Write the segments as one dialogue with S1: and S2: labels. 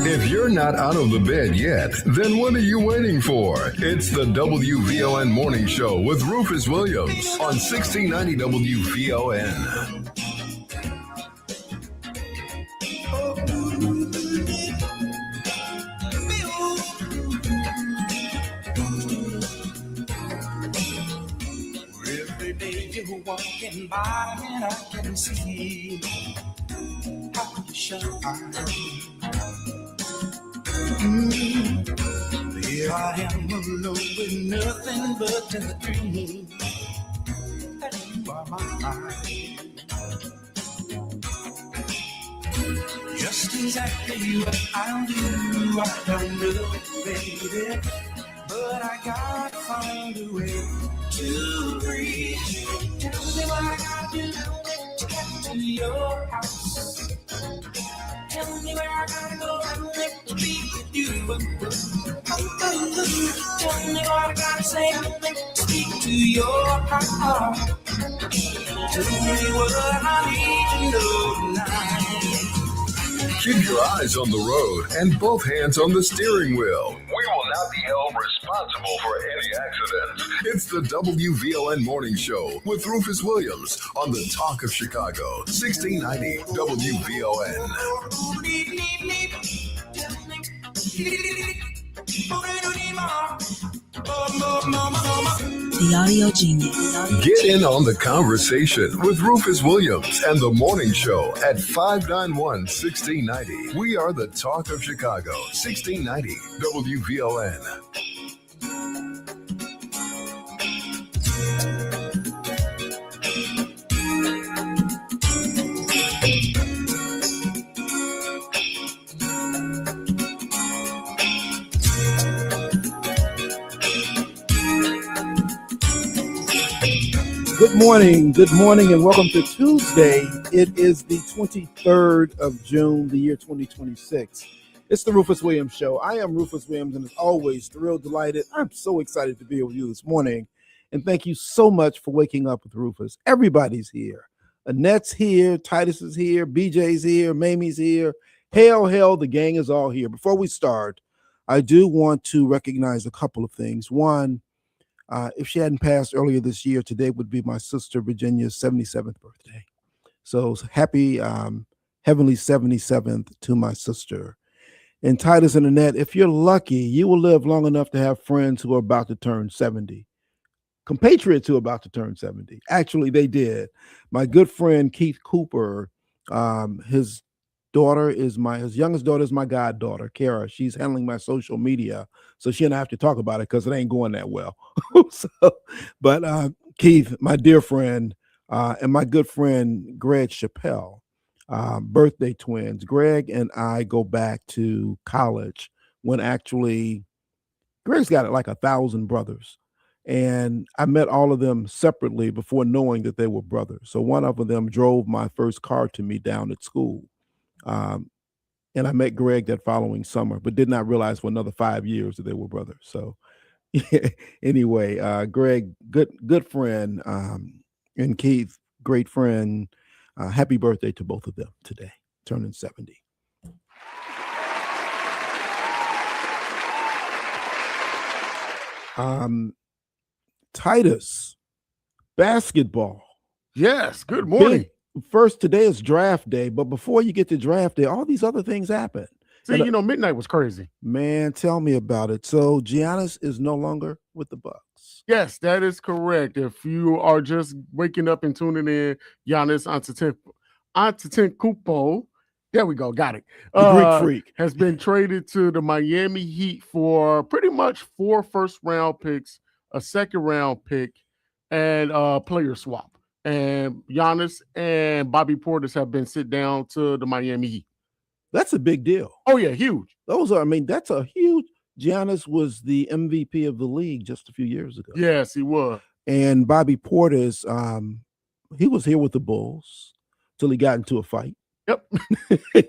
S1: If you're not out of the bed yet, then what are you waiting for? It's the WVON Morning Show with Rufus Williams on 1690 WVON.
S2: Every day you're walking by and I can see how you shine. Here I am alone with nothing but a dream that you are mine. Just exactly what I'll do, I don't know, baby, but I gotta find a way to breathe. Tell me what I gotta do to get to your house. Tell me where I gotta go and let me be with you. Tell me what I gotta say to speak to your heart. Tell me what I need to know tonight.
S1: Keep your eyes on the road and both hands on the steering wheel. We will not be held responsible for any accidents. It's the WVON Morning Show with Rufus Williams on the Talk of Chicago, 1690 WVON.
S3: The Audio Genius.
S1: Get in on the conversation with Rufus Williams and the Morning Show at 591-1690. We are the Talk of Chicago, 1690 WVON.
S4: Good morning, and welcome to Tuesday. It is the 23rd of June, the year 2026. It's the Rufus Williams Show. I am Rufus Williams, and as always, thrilled, delighted. I'm so excited to be here with you this morning, and thank you so much for waking up with Rufus. Everybody's here. Annette's here, Titus is here, BJ's here, Mamie's here. Hell, the gang is all here. Before we start, I do want to recognize a couple of things. One, if she hadn't passed earlier this year, today would be my sister Virginia's 77th birthday. So happy heavenly 77th to my sister. And Titus and Annette, if you're lucky, you will live long enough to have friends who are about to turn 70. Compatriots who are about to turn 70. Actually, they did. My good friend Keith Cooper, his youngest daughter is my goddaughter, Kara. She's handling my social media, so she and I have to talk about it because it ain't going that well. But Keith, my dear friend, and my good friend Greg Chappelle, birthday twins. Greg and I go back to college when actually Greg's got like 1,000 brothers. And I met all of them separately before knowing that they were brothers. So one of them drove my first car to me down at school. And I met Greg that following summer, but did not realize for another 5 years that they were brothers. So anyway, Greg, good friend, and Keith, great friend. Happy birthday to both of them today, turning 70. Titus, basketball.
S5: Yes, good morning.
S4: First, today is draft day, but before you get to draft day, all these other things happen.
S5: See, midnight was crazy.
S4: Man, tell me about it. So Giannis is no longer with the Bucks.
S5: Yes, that is correct. If you are just waking up and tuning in, Giannis Antetokounmpo, there we go, got it.
S4: The Greek freak
S5: has been traded to the Miami Heat for pretty much 4 first-round picks, a second-round pick, and a player swap. And Giannis and Bobby Portis have been sent down to the Miami Heat.
S4: That's a big deal.
S5: Oh, yeah, huge.
S4: That's a huge. Giannis was the MVP of the league just a few years ago.
S5: Yes, he was.
S4: And Bobby Portis, he was here with the Bulls till he got into a fight.
S5: Yep.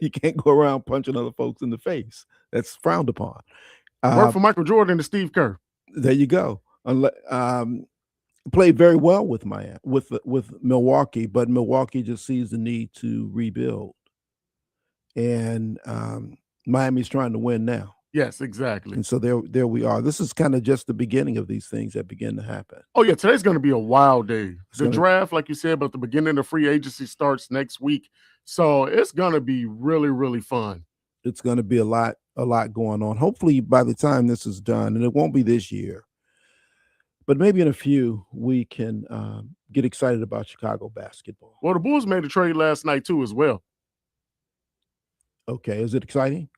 S4: You can't go around punching other folks in the face. That's frowned upon.
S5: Work for Michael Jordan and Steve Kerr.
S4: There you go. played very well with Miami, with Milwaukee, but Milwaukee just sees the need to rebuild, and Miami's trying to win now.
S5: Yes, exactly.
S4: And so there we are. This is kind of just the beginning of these things that begin to happen.
S5: Oh yeah, today's going to be a wild day. The draft, like you said, but the beginning of free agency starts next week, so it's going to be really, really fun.
S4: It's going to be a lot going on. Hopefully, by the time this is done, and it won't be this year, but maybe in a few, we can get excited about Chicago basketball.
S5: Well, the Bulls made a trade last night too, as well.
S4: Okay, is it exciting?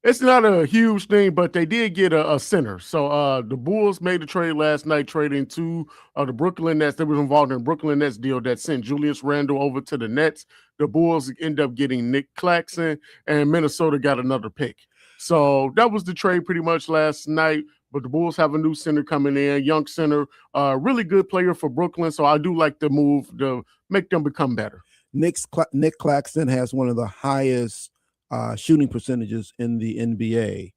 S5: It's not a huge thing, but they did get a center. So the Bulls made a trade last night, trading to the Brooklyn Nets. They were involved in a Brooklyn Nets deal that sent Julius Randle over to the Nets. The Bulls end up getting Nick Claxton, and Minnesota got another pick. So that was the trade pretty much last night. But the Bulls have a new center coming in, young center, really good player for Brooklyn. So I do like the move to make them become better.
S4: Nick Claxton has one of the highest shooting percentages in the NBA.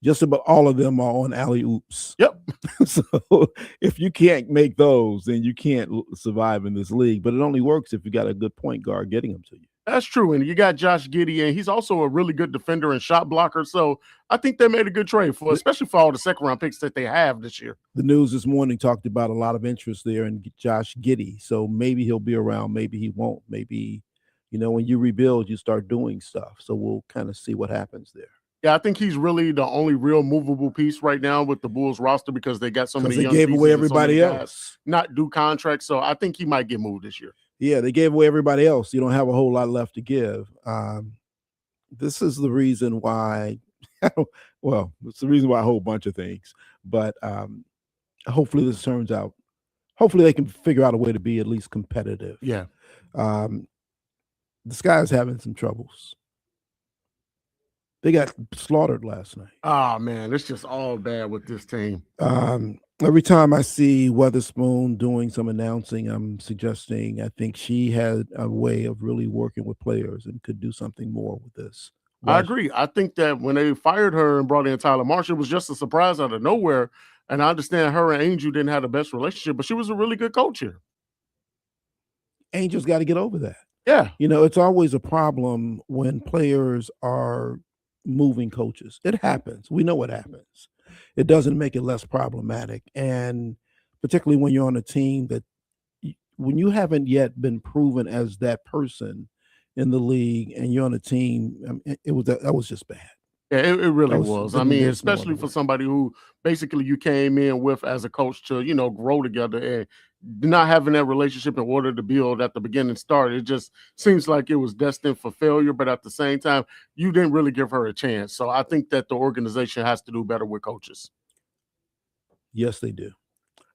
S4: Just about all of them are on alley-oops.
S5: Yep.
S4: So if you can't make those, then you can't survive in this league. But it only works if you got a good point guard getting them to you.
S5: That's true. And you got Josh Giddey, and he's also a really good defender and shot blocker. So I think they made a good trade, especially for all the second-round picks that they have this year.
S4: The news this morning talked about a lot of interest there in Josh Giddey. So maybe he'll be around, maybe he won't. Maybe, when you rebuild, you start doing stuff. So we'll kind of see what happens there.
S5: Yeah, I think he's really the only real movable piece right now with the Bulls roster because they got so many young
S4: pieces. They gave away everybody else.
S5: Not do contracts, so I think he might get moved this year.
S4: Yeah, they gave away everybody else. You don't have a whole lot left to give. This is the reason why, it's the reason why a whole bunch of things. But hopefully this turns out, hopefully they can figure out a way to be at least competitive.
S5: Yeah.
S4: The Sky's having some troubles. They got slaughtered last night.
S5: Oh, man, it's just all bad with this team.
S4: Every time I see Weatherspoon doing some announcing, I'm suggesting I think she had a way of really working with players and could do something more with this.
S5: I agree. I think that when they fired her and brought in Tyler Marshall, it was just a surprise out of nowhere. And I understand her and Angel didn't have the best relationship, but she was a really good coach here.
S4: Angel's got to get over that.
S5: Yeah.
S4: It's always a problem when players are moving coaches. It happens. We know what happens. It doesn't make it less problematic. And particularly when you're on a team that when you haven't yet been proven as that person in the league and you're on a team, that was just bad.
S5: Yeah, it really was. I mean, especially for somebody who basically you came in with as a coach to, grow together and not having that relationship in order to build at the beginning start. It just seems like it was destined for failure, but at the same time, you didn't really give her a chance. So I think that the organization has to do better with coaches.
S4: Yes, they do.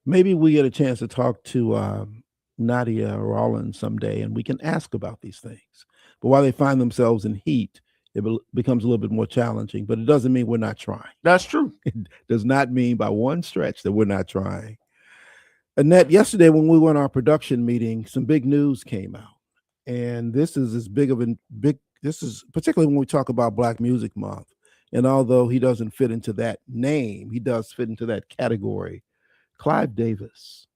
S4: Maybe we get a chance to talk to Nadia Rollins someday and we can ask about these things. But while they find themselves in heat, it becomes a little bit more challenging, but it doesn't mean we're not trying.
S5: That's true.
S4: It does not mean by one stretch that we're not trying. Annette, yesterday when we were in our production meeting, some big news came out. And this is this is particularly when we talk about Black Music Month. And although he doesn't fit into that name, he does fit into that category. Clive Davis.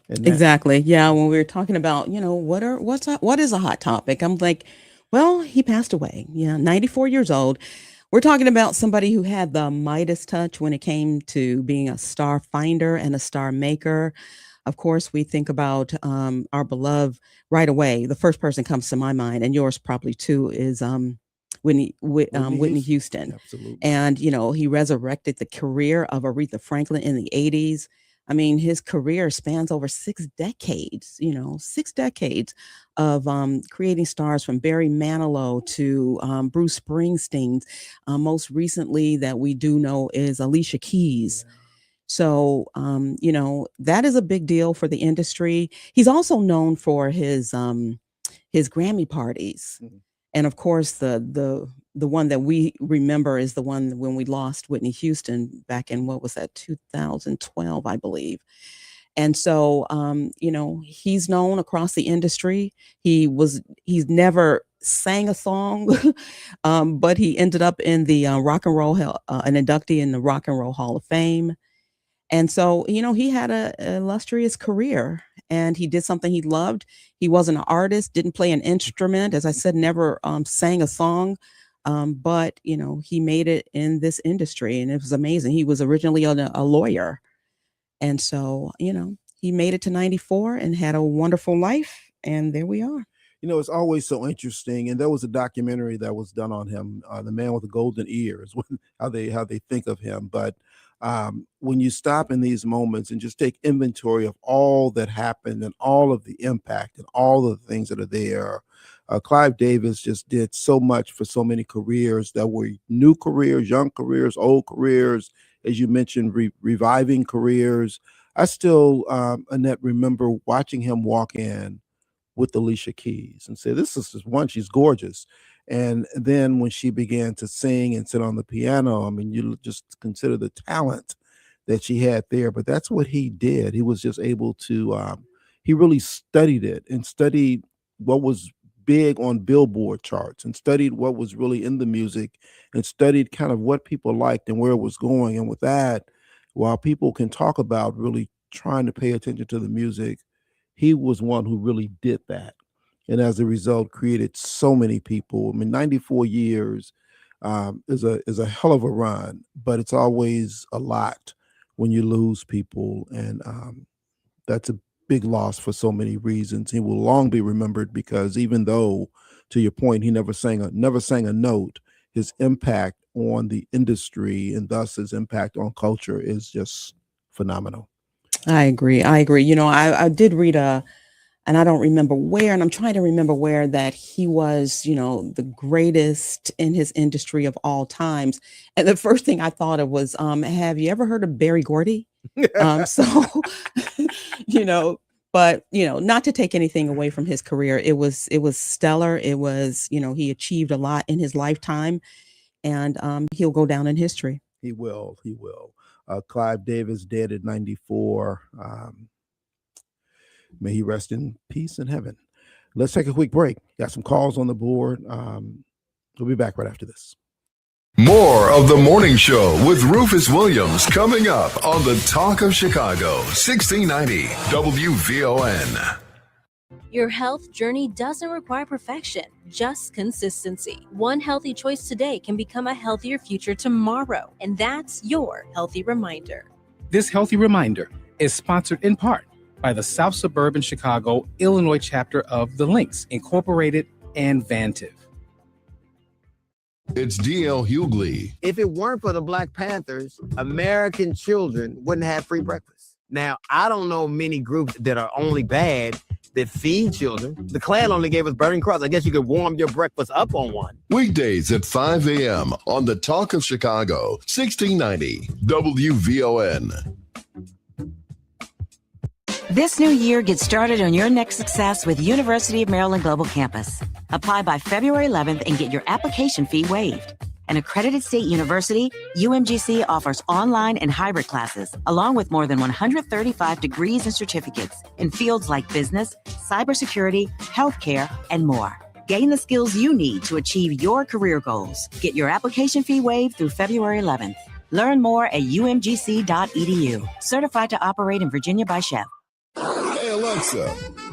S3: Exactly. Yeah. When we were talking about, what is a hot topic? I'm like, well, he passed away. Yeah. 94 years old. We're talking about somebody who had the Midas touch when it came to being a star finder and a star maker. Of course, we think about our beloved right away. The first person comes to my mind, and yours probably too, is Whitney Houston.
S4: Absolutely.
S3: And, he resurrected the career of Aretha Franklin in the 80s. I mean, his career spans over 6 decades, 6 decades of creating stars from Barry Manilow to Bruce Springsteen. Most recently that we do know is Alicia Keys. Yeah. So, that is a big deal for the industry. He's also known for his Grammy parties. Mm-hmm. And of course, the one that we remember is the one when we lost Whitney Houston back in, 2012, I believe. And so, he's known across the industry. He's never sang a song, but he ended up in the an inductee in the Rock and Roll Hall of Fame. And so, he had a illustrious career, and he did something he loved. He wasn't an artist, didn't play an instrument, as I said, never sang a song. But, he made it in this industry, and it was amazing. He was originally a lawyer. And so, he made it to 94 and had a wonderful life. And there we are.
S4: It's always so interesting. And there was a documentary that was done on him, The Man with the Golden Ears, how they think of him. But when you stop in these moments and just take inventory of all that happened and all of the impact and all of the things that are there, Clive Davis just did so much for so many careers that were new careers, young careers, old careers, as you mentioned, reviving careers. I still, Annette, remember watching him walk in with Alicia Keys and say, this is just one, she's gorgeous. And then when she began to sing and sit on the piano, I mean, you just consider the talent that she had there. But that's what he did. He was just able to, he really studied it and studied what was big on Billboard charts and studied what was really in the music and studied kind of what people liked and where it was going. And with that, while people can talk about really trying to pay attention to the music, he was one who really did that. And as a result, created so many people. I mean, 94 years is a hell of a run, but it's always a lot when you lose people. And that's a big loss for so many reasons. He will long be remembered because even though, to your point, he never sang a note, his impact on the industry and thus his impact on culture is just phenomenal.
S3: I agree. I did read and I don't remember where, and I'm trying to remember where, that he was, the greatest in his industry of all times. And the first thing I thought of was, have you ever heard of Berry Gordy? So, but, not to take anything away from his career. It was stellar. It was, he achieved a lot in his lifetime, and he'll go down in history.
S4: He will. Clive Davis, dead at 94. May he rest in peace in heaven. Let's take a quick break. Got some calls on the board. We'll be back right after this.
S1: More of the morning show with Rufus Williams coming up on the Talk of Chicago, 1690 WVON.
S6: Your health journey doesn't require perfection, just consistency. One healthy choice today can become a healthier future tomorrow, and that's your Healthy Reminder.
S7: This Healthy Reminder is sponsored in part by the South Suburban Chicago, Illinois chapter of the Lynx Incorporated and Vantive.
S1: It's D.L. Hughley.
S8: If it weren't for the Black Panthers, American children wouldn't have free breakfast. Now, I don't know many groups that are only bad that feed children. The Klan only gave us Burning Cross. I guess you could warm your breakfast up on one.
S1: Weekdays at 5 a.m. on the Talk of Chicago, 1690 WVON.
S9: This new year, get started on your next success with University of Maryland Global Campus. Apply by February 11th and get your application fee waived. An accredited state university, UMGC offers online and hybrid classes, along with more than 135 degrees and certificates in fields like business, cybersecurity, healthcare, and more. Gain the skills you need to achieve your career goals. Get your application fee waived through February 11th. Learn more at umgc.edu. Certified to operate in Virginia by Chef.
S1: Hey, Alexa,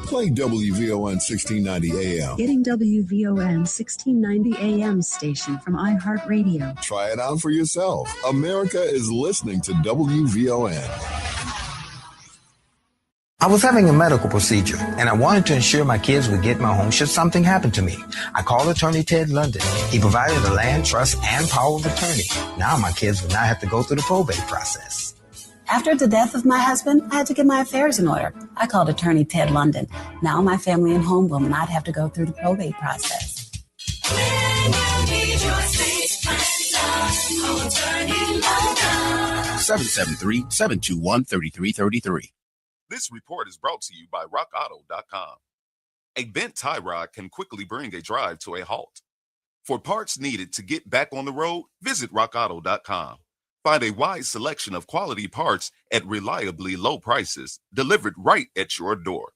S1: play WVON 1690 AM.
S10: Getting WVON 1690 AM station from iHeartRadio.
S1: Try it out for yourself. America is listening to WVON.
S11: I was having a medical procedure, and I wanted to ensure my kids would get my home should something happen to me. I called attorney Ted London. He provided the land, trust, and power of attorney. Now my kids would not have to go through the probate process.
S10: After the death of my husband, I had to get my affairs in order. I called attorney Ted London. Now my family and home will not have to go through the probate process.
S12: 773-721-3333. This report is brought to you by RockAuto.com. A bent tie rod can quickly bring a drive to a halt. For parts needed to get back on the road, visit RockAuto.com. Find a wide selection of quality parts at reliably low prices, delivered right at your door.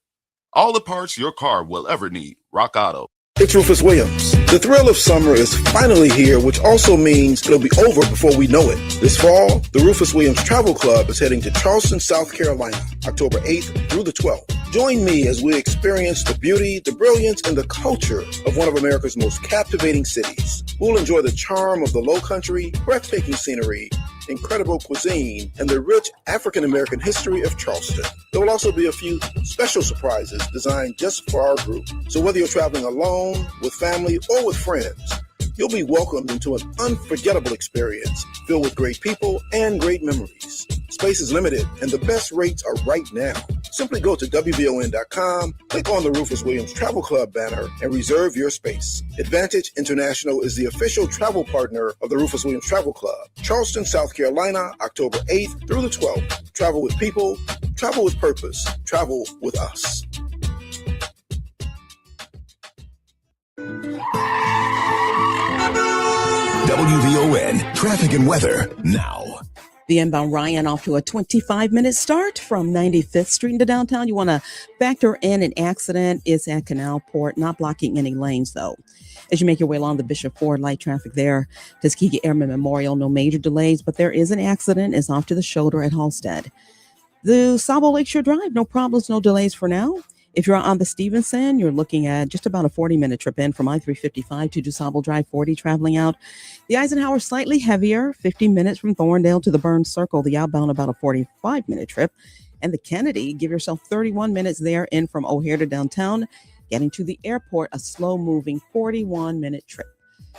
S12: All the parts your car will ever need, Rock Auto.
S4: It's Rufus Williams. The thrill of summer is finally here, which also means it'll be over before we know it. This fall, the Rufus Williams Travel Club is heading to Charleston, South Carolina, October 8th through the 12th. Join me as we experience the beauty, the brilliance, and the culture of one of America's most captivating cities. We'll enjoy the charm of the Lowcountry, breathtaking scenery, incredible cuisine, and the rich African-American history of Charleston. There will also be a few special surprises designed just for our group. So whether you're traveling alone, with family, or with friends, you'll be welcomed into an unforgettable experience filled with great people and great memories. Space is limited, and the best rates are right now. Simply go to WVON.com, click on the Rufus Williams Travel Club banner, and reserve your space. Advantage International is the official travel partner of the Rufus Williams Travel Club. Charleston, South Carolina, October 8th through the 12th. Travel with people, travel with purpose, travel with us.
S1: WVON traffic and weather now.
S3: The inbound Ryan off to a 25-minute start from 95th Street into downtown. You want to factor in an accident. It's at Canal Port, not blocking any lanes, though. As you make your way along the Bishop Ford, light traffic there. Tuskegee Airmen Memorial, no major delays, but there is an accident. It's off to the shoulder at Halstead. The Sabo Lakeshore Drive, no problems, no delays for now. If you're on the Stevenson, you're looking at just about a 40-minute trip in from I-355 to DuSable Drive 40 traveling out. The Eisenhower slightly heavier, 50 minutes from Thorndale to the Burns Circle. The outbound about a 45-minute trip. And the Kennedy, give yourself 31 minutes there in from O'Hare to downtown. Getting to the airport, a slow-moving 41-minute trip.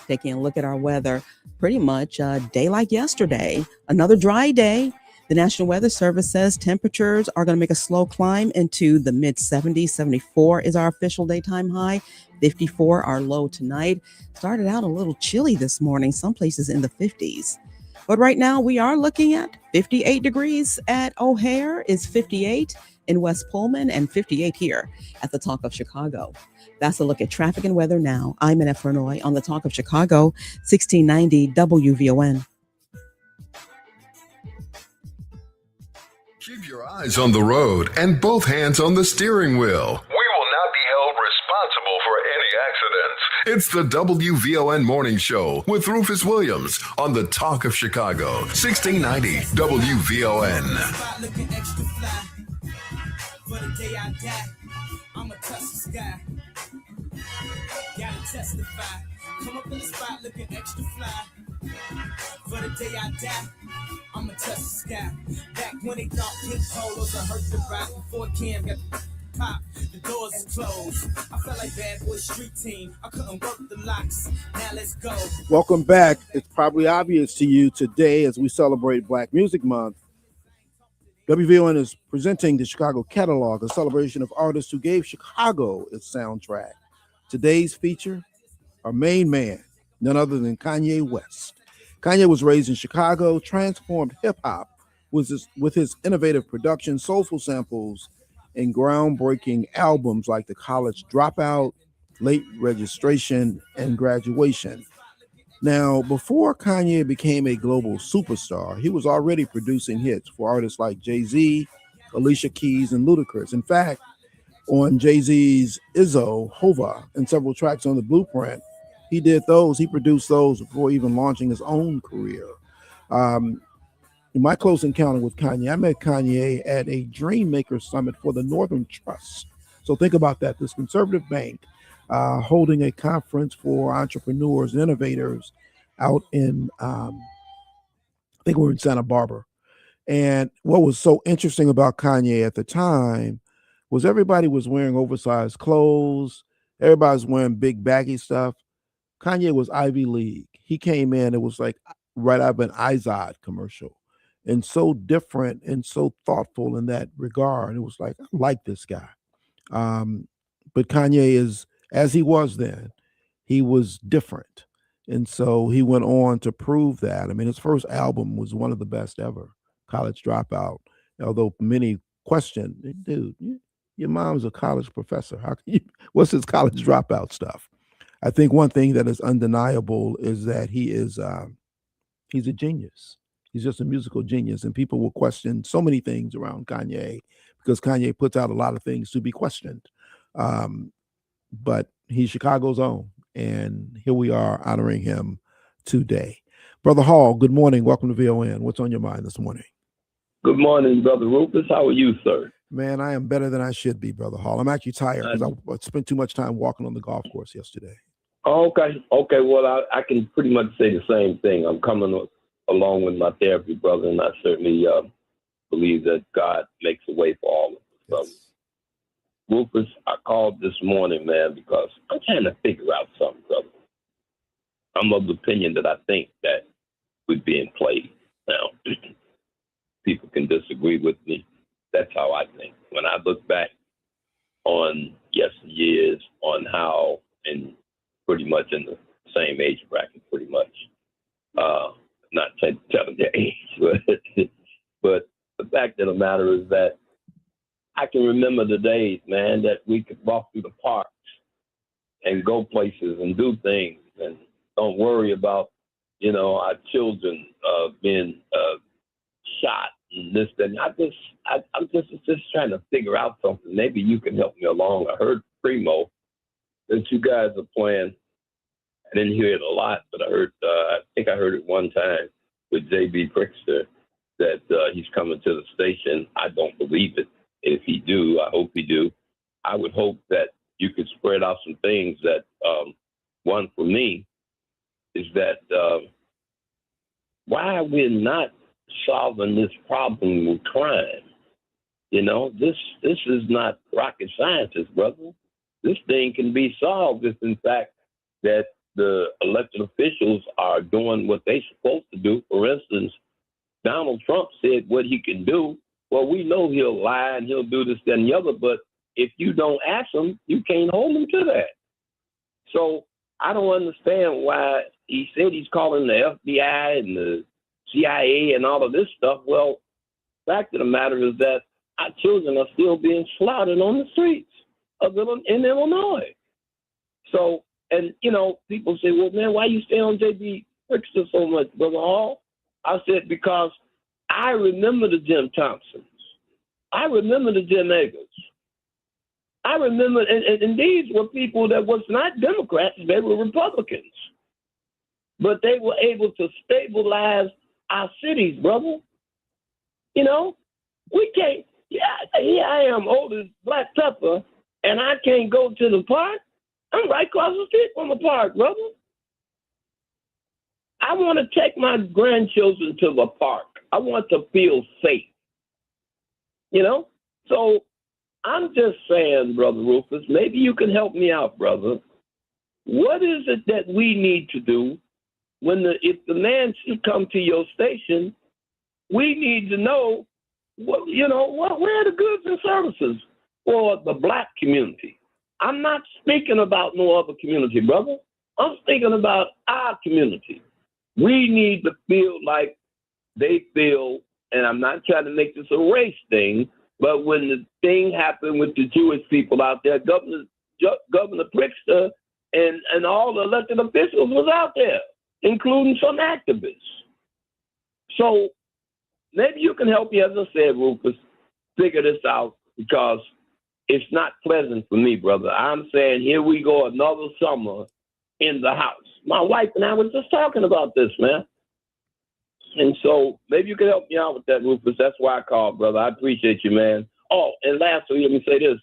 S3: Taking a look at our weather, pretty much a day like yesterday. Another dry day. The National Weather Service says temperatures are going to make a slow climb into the mid-70s. 74 is our official daytime high. 54 our low tonight. Started out a little chilly this morning, some places in the 50s. But right now we are looking at 58 degrees at O'Hare, is 58 in West Pullman, and 58 here at the Talk of Chicago. That's a look at traffic and weather now. I'm Annette Fernoy on the Talk of Chicago, 1690 WVON.
S1: Keep your eyes on the road and both hands on the steering wheel. We will not be held responsible for any accidents. It's the WVON Morning Show with Rufus Williams on the Talk of Chicago, 1690 WVON.
S2: Looking extra fly. For the day I die, I'ma touch the sky. Gotta testify. Come up in the spot looking extra fly. For the day I die, I'ma touch the sky. Back when they thought pink polos would hurt the rock. Before Cam got the pop, the doors is closed. I felt like Bad Boy Street Team. I couldn't work the locks. Now let's go.
S4: Welcome back. It's probably obvious to you today as we celebrate Black Music Month. WVON is presenting the Chicago Catalog, a celebration of artists who gave Chicago its soundtrack. Today's feature, our main man, none other than Kanye West. Kanye was raised in Chicago, transformed hip-hop with his innovative production, soulful samples, and groundbreaking albums like The College Dropout, Late Registration, and Graduation. Now, before Kanye became a global superstar, he was already producing hits for artists like Jay-Z, Alicia Keys, and Ludacris. In fact, on Jay-Z's Izzo, Hova, and several tracks on The Blueprint, he produced those before even launching his own career. In my close encounter with Kanye, I met Kanye at a Dreammaker Summit for the Northern Trust. So think about that, this conservative bank holding a conference for entrepreneurs and innovators out in, I think we're in Santa Barbara. And what was so interesting about Kanye at the time was everybody was wearing oversized clothes. Everybody's wearing big baggy stuff. Kanye was Ivy League. He came in, it was like right out of an Izod commercial, and so different and so thoughtful in that regard. It was like, I like this guy. But Kanye is, as he was then, he was different. And so he went on to prove that. I mean, his first album was one of the best ever, College Dropout, although many question, dude, your mom's a college professor. How can you, what's his college dropout stuff? I think one thing that is undeniable is that he's a genius. He's just a musical genius, and people will question so many things around Kanye because Kanye puts out a lot of things to be questioned. but he's Chicago's own. And here we are honoring him today. Brother Hall, good morning. Welcome to VON. What's on your mind this morning?
S13: Good morning, Brother Rufus. How are you, sir?
S4: Man, I am better than I should be, Brother Hall. I'm actually tired because I spent too much time walking on the golf course yesterday.
S13: Okay. Well, I can pretty much say the same thing. I'm coming along with my therapy, brother, and I certainly believe that God makes a way for all of us.
S4: Yes.
S13: Rufus, I called this morning, man, because I'm trying to figure out something, brother. I'm of the opinion that I think that we're being played now. People can disagree with me. That's how I think. When I look back on yesteryears, on how, and pretty much in the same age bracket, pretty much, not telling their age, but the fact of the matter is that I can remember the days, man, that we could walk through the parks and go places and do things and don't worry about, our children being shot and this, and I'm just trying to figure out something. Maybe you can help me along. I heard Primo that you guys are playing. I didn't hear it a lot, but I think I heard it one time with JB Pritzker that he's coming to the station. I don't believe it. If he do, I hope he do. I would hope that you could spread out some things that, one for me, is that why we're not solving this problem with crime. This is not rocket scientist, brother. This thing can be solved if, in fact, that the elected officials are doing what they're supposed to do. For instance, Donald Trump said what he can do. Well, we know he'll lie and he'll do this, that, and the other, but if you don't ask him, you can't hold him to that. So I don't understand why he said he's calling the FBI and the CIA and all of this stuff. Well, fact of the matter is that our children are still being slaughtered on the streets in Illinois. So, and, people say, well, man, why you stay on J.B. Pritzker so much, Brother Hall? I said, because I remember the Jim Thompsons. I remember the Jim Eggers. I remember, and these were people that was not Democrats, they were Republicans. But they were able to stabilize our cities, brother. We can't, here I am, old as Black Pepper, and I can't go to the park. I'm right across the street from the park, brother. I want to take my grandchildren to the park. I want to feel safe. So I'm just saying, Brother Rufus, maybe you can help me out, brother. What is it that we need to do if the man should come to your station? We need to know where are the goods and services for the Black community. I'm not speaking about no other community, brother. I'm speaking about our community. We need to feel like they feel, and I'm not trying to make this a race thing, but when the thing happened with the Jewish people out there, Governor Pritzker and all the elected officials was out there, including some activists. So maybe you can help me, as I said, Rufus, figure this out, because it's not pleasant for me, brother. I'm saying here we go, another summer in the house. My wife and I were just talking about this, man. And so maybe you can help me out with that, Rufus. That's why I called, brother. I appreciate you, man. Oh, and lastly, let me say this.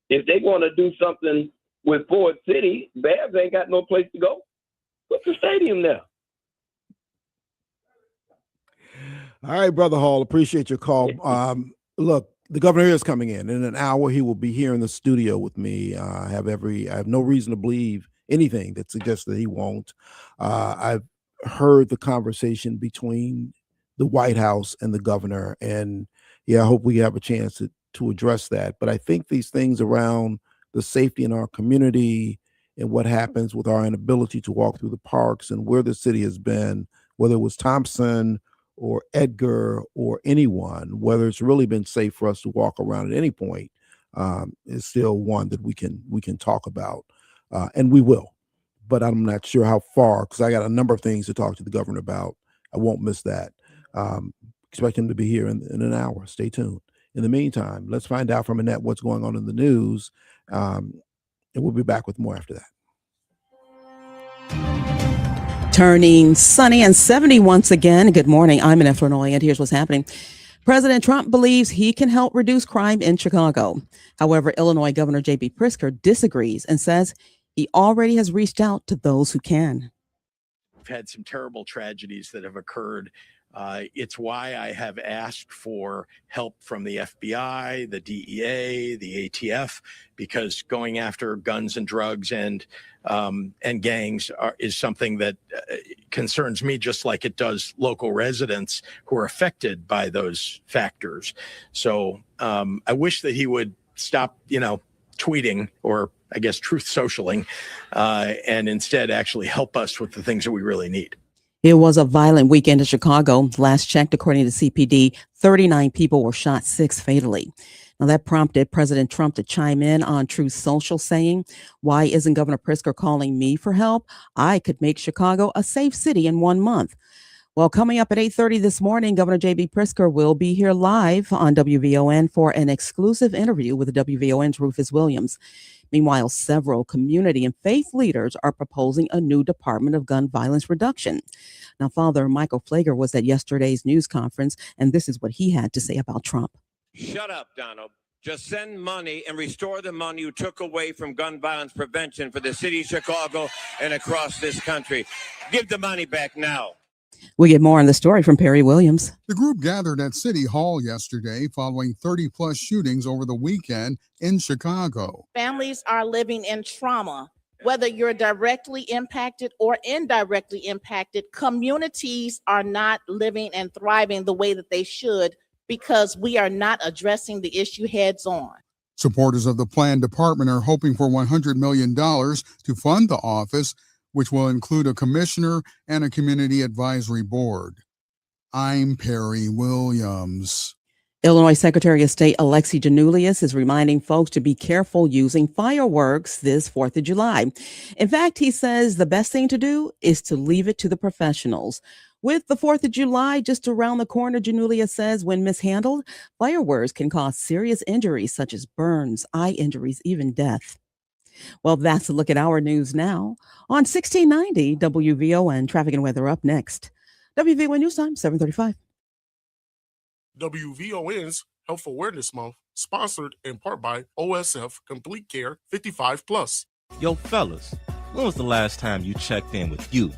S13: If they want to do something with Ford City, Bears ain't got no place to go. Put the stadium there.
S4: All right, Brother Hall, appreciate your call. Look, the governor is coming in an hour. He will be here in the studio with me. I have no reason to believe anything that suggests that he won't. I've heard the conversation between the White House and the governor, and I hope we have a chance to address that. But I think these things around the safety in our community and what happens with our inability to walk through the parks and where the city has been, whether it was Thompson or Edgar or anyone, whether it's really been safe for us to walk around at any point, is still one that we can talk about, and we will. But I'm not sure how far, because I got a number of things to talk to the governor about. I won't miss that. Expect him to be here in an hour. Stay tuned. In the meantime, let's find out from Annette what's going on in the news. And And we'll be back with more after that.
S3: Turning sunny and 70 once again. Good morning. I'm in Illinois, and here's what's happening. President Trump believes he can help reduce crime in Chicago. However, Illinois Governor J.B. Pritzker disagrees and says he already has reached out to those who can.
S14: We've had some terrible tragedies that have occurred. It's why I have asked for help from the FBI, the DEA, the ATF, because going after guns and drugs and gangs is something that concerns me, just like it does local residents who are affected by those factors. So I wish that he would stop, tweeting or I guess truth socialing, and instead actually help us with the things that we really need.
S3: It was a violent weekend in Chicago. Last checked, according to CPD, 39 people were shot, 6 fatally. Now, that prompted President Trump to chime in on Truth Social, saying, "Why isn't Governor Pritzker calling me for help? I could make Chicago a safe city in 1 month." Well, coming up at 8:30 this morning, Governor J.B. Pritzker will be here live on WVON for an exclusive interview with WVON's Rufus Williams. Meanwhile, several community and faith leaders are proposing a new Department of Gun Violence Reduction. Now, Father Michael Flager was at yesterday's news conference, and this is what he had to say about Trump.
S15: Shut up, Donald. Just send money and restore the money you took away from gun violence prevention for the city of Chicago and across this country. Give the money back now.
S3: We get more on the story from Perry Williams.
S16: The group gathered at City Hall yesterday following 30-plus shootings over the weekend in Chicago.
S17: Families are living in trauma. Whether you're directly impacted or indirectly impacted, communities are not living and thriving the way that they should because we are not addressing the issue heads on.
S16: Supporters of the planned department are hoping for $100 million to fund the office, which will include a commissioner and a community advisory board. I'm Perry Williams.
S3: Illinois Secretary of State Alexi Janulius is reminding folks to be careful using fireworks this 4th of July. In fact, he says the best thing to do is to leave it to the professionals. With the 4th of July just around the corner, Janulius says when mishandled, fireworks can cause serious injuries such as burns, eye injuries, even death. Well, that's a look at our news now on 1690 WVON. Traffic and weather up next. WVON News Time, 7:35.
S5: WVON's Health Awareness Month, sponsored in part by OSF Complete Care 55+.
S18: Yo, fellas, when was the last time you checked in with you?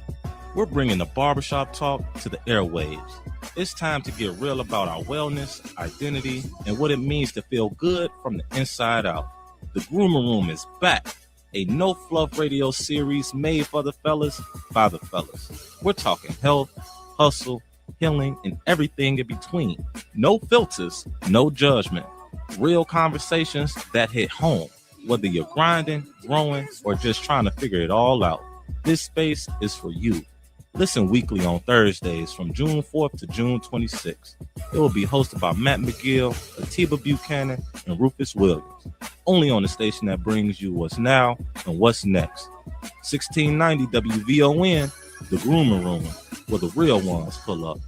S18: We're bringing the barbershop talk to the airwaves. It's time to get real about our wellness, identity, and what it means to feel good from the inside out. The Groomer Room is back, a no-fluff radio series made for the fellas, by the fellas. We're talking health, hustle, healing, and everything in between. No filters, no judgment. Real conversations that hit home, whether you're grinding, growing, or just trying to figure it all out. This space is for you. Listen weekly on Thursdays from June 4th to June 26th. It will be hosted by Matt McGill, Atiba Buchanan, and Rufus Williams. Only on the station that brings you what's now and what's next. 1690 WVON, the Groomer Room, where the real ones pull up.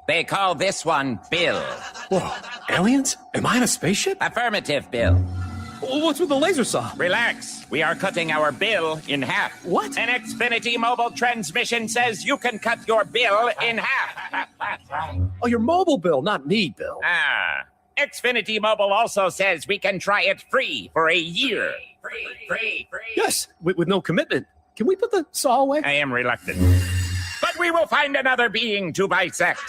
S19: They call this one Bill.
S20: Whoa, aliens? Am I in a spaceship?
S19: Affirmative, Bill.
S20: What's with the laser saw?
S19: Relax. We are cutting our bill in half.
S20: What?
S19: An Xfinity mobile transmission says you can cut your bill in half.
S20: Oh, your mobile bill, not me, Bill.
S19: Xfinity Mobile also says we can try it free for a year. Free.
S20: Yes, with no commitment. Can we put the saw away?
S19: I am reluctant. But we will find another being to bisect.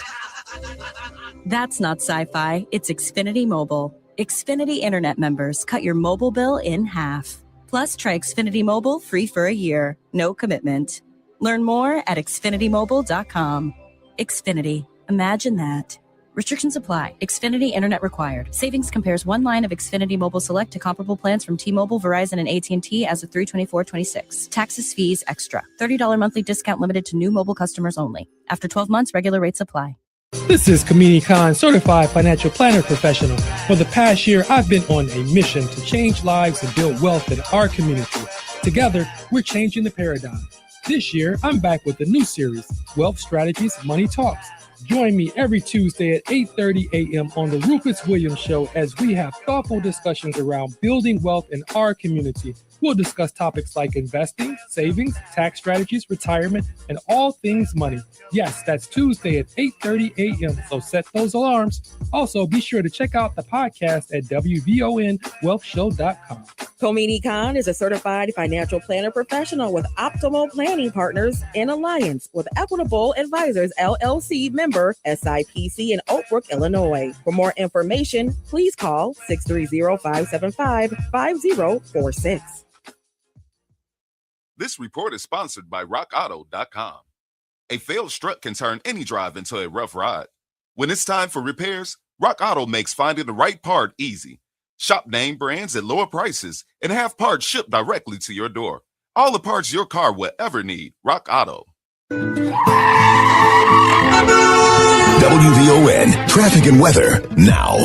S6: That's not sci-fi. It's Xfinity Mobile. Xfinity Internet members cut your mobile bill in half. Plus, try Xfinity Mobile free for a year. No commitment. Learn more at xfinitymobile.com. Xfinity. Imagine that. Restrictions apply. Xfinity Internet required. Savings compares one line of Xfinity Mobile Select to comparable plans from T-Mobile, Verizon, and AT&T as of 3/24/26. Taxes, fees, extra. $30 monthly discount limited to new mobile customers only. After 12 months, regular rates apply.
S21: This is Kamini Khan, certified financial planner professional. For the past year, I've been on a mission to change lives and build wealth in our community. Together, we're changing the paradigm. This year, I'm back with a new series, Wealth Strategies, Money Talks. Join me every Tuesday at 8:30 a.m. on the Rufus Williams Show as we have thoughtful discussions around building wealth in our community. We'll discuss topics like investing, savings, tax strategies, retirement, and all things money. Yes, that's Tuesday at 8:30 a.m., so set those alarms. Also, be sure to check out the podcast at WVONWealthShow.com.
S7: Komini Khan is a certified financial planner professional with Optimal Planning Partners in alliance with Equitable Advisors, LLC member SIPC in Oak Brook, Illinois. For more information, please call 630-575-5046.
S12: This report is sponsored by RockAuto.com. A failed strut can turn any drive into a rough ride. When it's time for repairs, Rock Auto makes finding the right part easy. Shop name brands at lower prices and have parts shipped directly to your door. All the parts your car will ever need. Rock Auto.
S1: WVON traffic and weather now.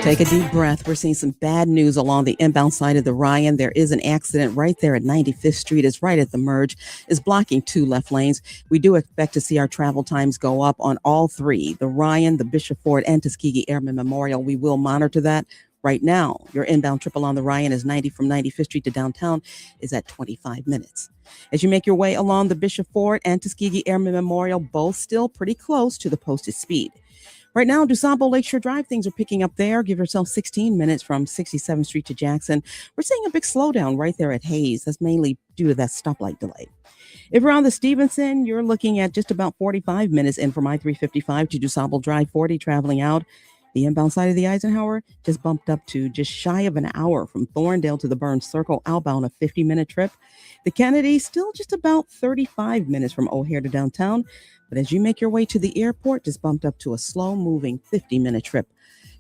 S3: Take a deep breath. We're seeing some bad news along the inbound side of the Ryan. There is an accident right there at 95th Street. It's right at the merge. It's blocking 2 left lanes. We do expect to see our travel times go up on all 3, the Ryan, the Bishop Ford, and Tuskegee Airmen Memorial. We will monitor that. Right now, your inbound trip along the Ryan is 90 from 95th Street to downtown is at 25 minutes. As you make your way along the Bishop Ford and Tuskegee Airmen Memorial, both still pretty close to the posted speed. Right now, DuSable Lakeshore Drive, things are picking up there. Give yourself 16 minutes from 67th Street to Jackson. We're seeing a big slowdown right there at Hayes. That's mainly due to that stoplight delay. If you're on the Stevenson, you're looking at just about 45 minutes in from I-355 to DuSable Drive 40 traveling out. The inbound side of the Eisenhower just bumped up to just shy of an hour from Thorndale to the Burns Circle, outbound a 50-minute trip. The Kennedy still just about 35 minutes from O'Hare to downtown. But as you make your way to the airport, just bumped up to a slow-moving 50-minute trip.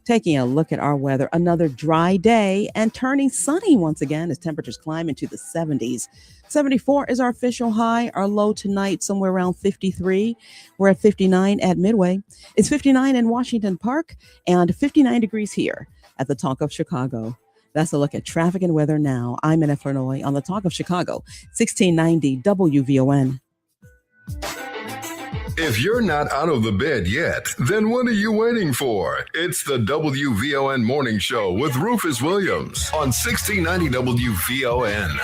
S3: Taking a look at our weather, another dry day and turning sunny once again as temperatures climb into the 70s. 74 is our official high. Our low tonight, somewhere around 53. We're at 59 at Midway. It's 59 in Washington Park and 59 degrees here at the Talk of Chicago. That's a look at traffic and weather now. I'm in Illinois on the Talk of Chicago, 1690 WVON.
S1: If you're not out of the bed yet, then what are you waiting for? It's the WVON Morning Show with Rufus Williams on 1690 WVON.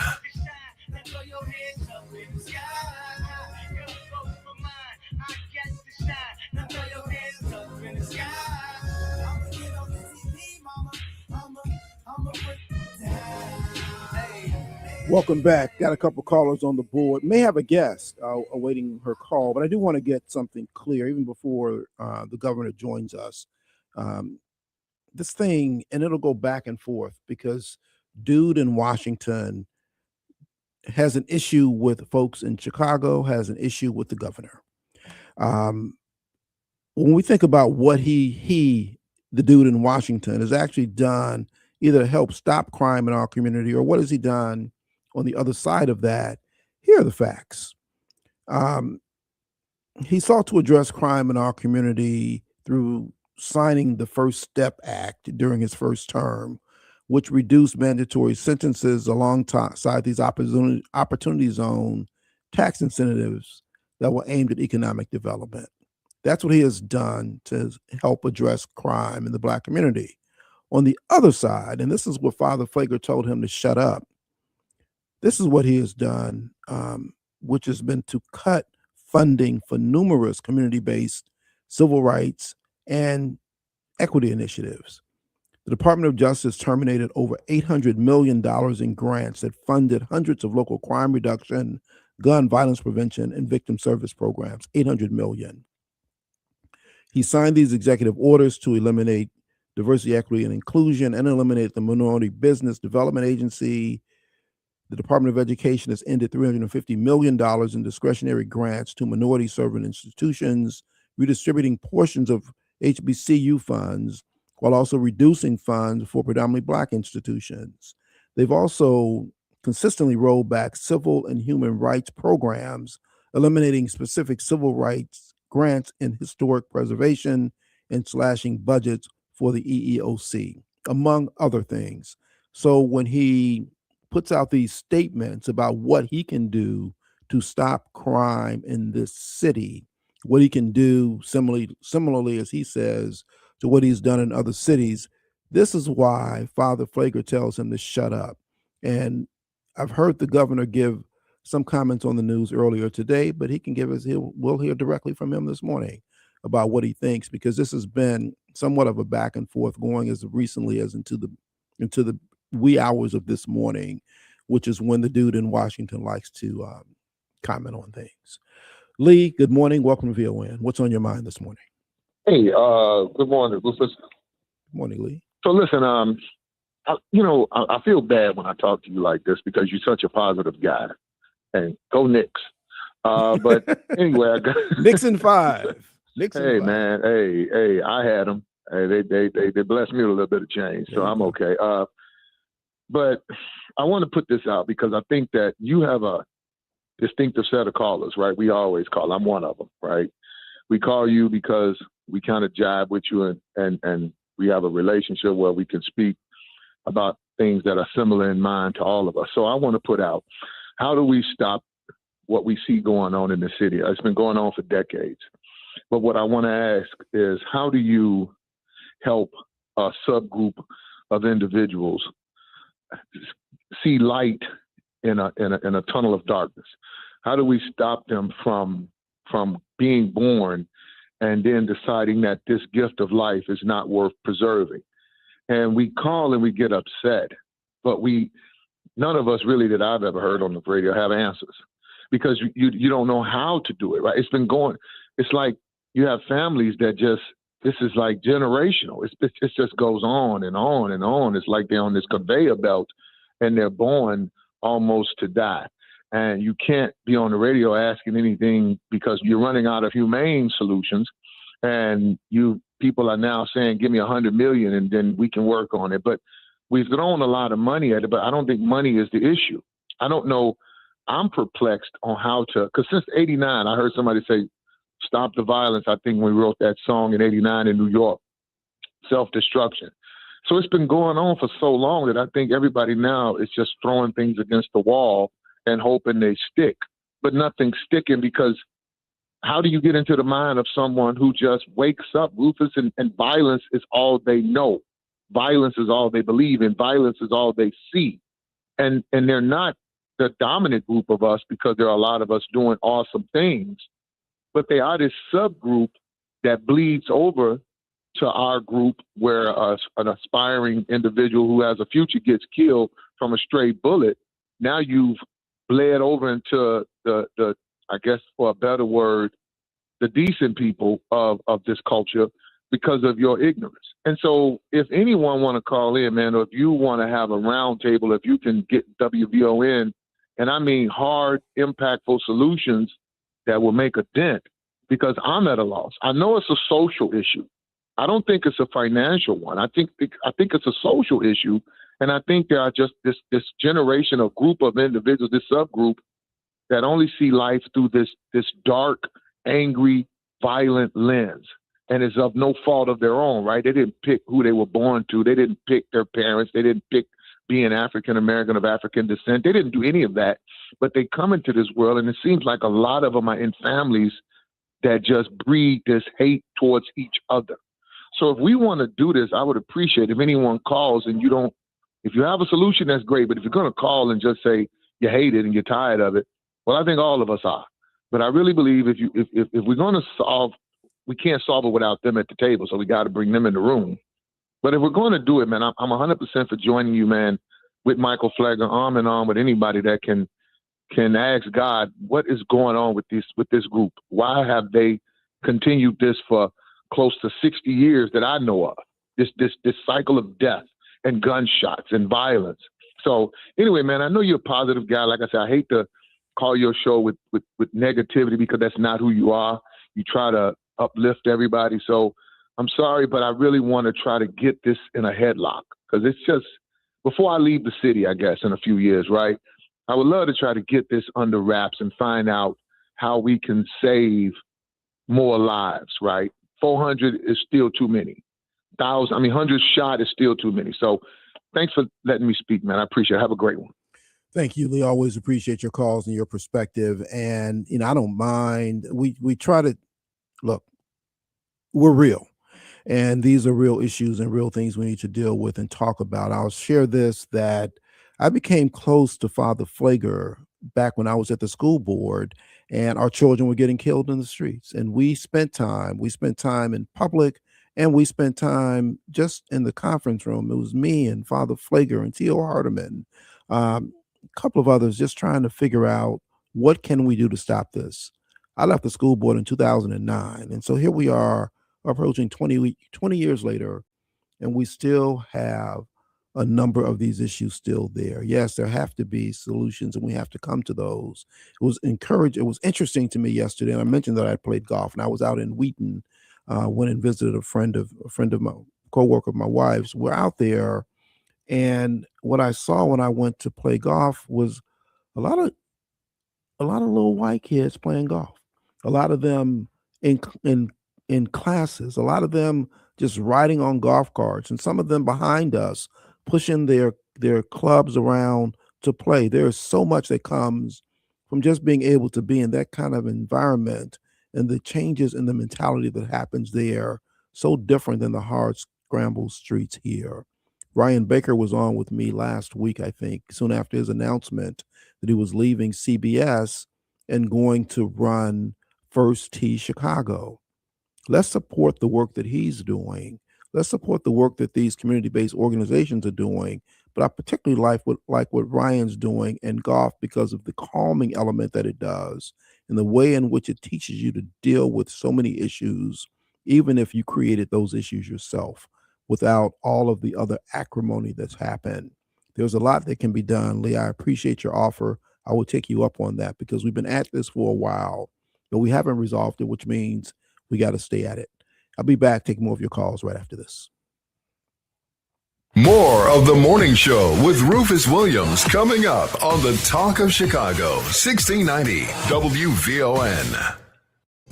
S4: Welcome back. Got a couple callers on the board. May have a guest awaiting her call, but I do want to get something clear even before the governor joins us. This thing, and it'll go back and forth because dude in Washington has an issue with folks in Chicago, has an issue with the governor. When we think about what the dude in Washington, has actually done either to help stop crime in our community or what has he done on the other side of that, here are the facts. He sought to address crime in our community through signing the First Step Act during his first term, which reduced mandatory sentences alongside these opportunity zone tax incentives that were aimed at economic development. That's what he has done to help address crime in the Black community. On the other side, and this is what Father Flager told him to shut up, this is what he has done, which has been to cut funding for numerous community-based civil rights and equity initiatives. The Department of Justice terminated over $800 million in grants that funded hundreds of local crime reduction, gun violence prevention, and victim service programs, $800 million. He signed these executive orders to eliminate diversity, equity, and inclusion and eliminate the Minority Business Development Agency. The Department of Education has ended $350 million in discretionary grants to minority-serving institutions, redistributing portions of HBCU funds while also reducing funds for predominantly Black institutions. They've also consistently rolled back civil and human rights programs, eliminating specific civil rights grants in historic preservation and slashing budgets for the EEOC, among other things. So when he puts out these statements about what he can do to stop crime in this city, what he can do similarly, as he says, to what he's done in other cities. This is why Father Flager tells him to shut up. And I've heard the governor give some comments on the news earlier today, but he can give us, we'll hear directly from him this morning about what he thinks, because this has been somewhat of a back and forth going as recently as into the wee hours of this morning, which is when the dude in Washington likes to comment on things. Lee, good morning. Welcome to VON. What's on your mind this morning?
S8: Hey, good morning, Rufus.
S4: Good morning, Lee.
S8: So listen, I feel bad when I talk to you like this because you're such a positive guy. And go Knicks. But anyway, I got
S4: Knicks in 5. Knicks
S8: hey,
S4: in 5.
S8: man. Hey, I had them. Hey, they blessed me with a little bit of change, so I'm okay. But I want to put this out because I think that you have a distinctive set of callers, right? We always call. I'm one of them, right? We call you because we kind of jive with you and we have a relationship where we can speak about things that are similar in mind to all of us. So I want to put out, how do we stop what we see going on in the city? It's been going on for decades. But what I want to ask is, how do you help a subgroup of individuals see light in a tunnel of darkness? How do we stop them from being born and then deciding that this gift of life is not worth preserving? And we call and we get upset, but none of us really that I've ever heard on the radio have answers, because you don't know how to do it, right? It's like you have families that this is like generational. It just goes on and on and on. It's like they're on this conveyor belt and they're born almost to die. And you can't be on the radio asking anything because you're running out of humane solutions. And people are now saying, give me $100 million and then we can work on it. But we've thrown a lot of money at it, but I don't think money is the issue. I don't know. I'm perplexed on how to, because since 89, I heard somebody say, stop the violence. I think we wrote that song in 89 in New York, self-destruction. So it's been going on for so long that I think everybody now is just throwing things against the wall and hoping they stick, but nothing's sticking, because how do you get into the mind of someone who just wakes up, Rufus, and violence is all they know? Violence is all they believe in. Violence is all they see. And they're not the dominant group of us, because there are a lot of us doing awesome things, but they are this subgroup that bleeds over to our group, where an aspiring individual who has a future gets killed from a stray bullet. Now you've bled over into the I guess, for a better word, the decent people of this culture because of your ignorance. And so if anyone want to call in, man, or if you want to have a round table, if you can get WVON, and I mean hard, impactful solutions that will make a dent, because I'm at a loss. I know it's a social issue. I don't think it's a financial one. I think it's a social issue. And I think there are just this generation of group of individuals, this subgroup, that only see life through this dark, angry, violent lens. And it's of no fault of their own, right? They didn't pick who they were born to. They didn't pick their parents. They didn't pick being African American of African descent. They didn't do any of that. But they come into this world, and it seems like a lot of them are in families that just breed this hate towards each other. So if we want to do this, I would appreciate if anyone calls and if you have a solution, that's great. But if you're going to call and just say you hate it and you're tired of it, well, I think all of us are. But I really believe if we're going to solve, we can't solve it without them at the table. So we got to bring them in the room. But if we're going to do it, man, I'm 100% for joining you, man, with Michael Flagler, arm in arm with anybody that can ask God, what is going on with this group? Why have they continued this for close to 60 years that I know of? This cycle of death and gunshots and violence. So anyway, man, I know you're a positive guy. Like I said, I hate to call your show with negativity, because that's not who you are. You try to uplift everybody. So I'm sorry, but I really want to try to get this in a headlock, because it's just, before I leave the city, I guess, in a few years, right? I would love to try to get this under wraps and find out how we can save more lives, right? 400 is still too many. 100 shot is still too many. So thanks for letting me speak, man. I appreciate it. Have a great one.
S4: Thank you, Lee. Always appreciate your calls and your perspective. And, I don't mind. We try to look, we're real. And these are real issues and real things we need to deal with and talk about. I'll share this, that I became close to Father Flager back when I was at the school board and our children were getting killed in the streets. And we spent time in public, and we spent time just in the conference room. It was me and Father Flager and T.O. Hardiman, a couple of others, just trying to figure out what can we do to stop this. I left the school board in 2009. And so here we are approaching 20 years later, and we still have a number of these issues still there. Yes, there have to be solutions, and we have to come to those. It was interesting to me yesterday, and I mentioned that I played golf, and I was out in Wheaton, went and visited a friend of my co-worker of my wife's. We're out there, and what I saw when I went to play golf was a lot of little white kids playing golf. A lot of them in classes, a lot of them just riding on golf carts, and some of them behind us pushing their clubs around to play. There is so much that comes from just being able to be in that kind of environment, and the changes in the mentality that happens there, so different than the hard scrambled streets here. Ryan Baker was on with me last week, I think, soon after his announcement that he was leaving CBS and going to run First Tee Chicago. Let's support the work that he's doing. Let's support the work that these community-based organizations are doing. But I particularly like what Ryan's doing in golf because of the calming element that it does and the way in which it teaches you to deal with so many issues, even if you created those issues yourself, without all of the other acrimony that's happened. There's a lot that can be done. Lee, I appreciate your offer. I will take you up on that because we've been at this for a while, but we haven't resolved it, which means we got to stay at it. I'll be back taking more of your calls right after this.
S1: More of the morning show with Rufus Williams coming up on the Talk of Chicago, 1690 WVON.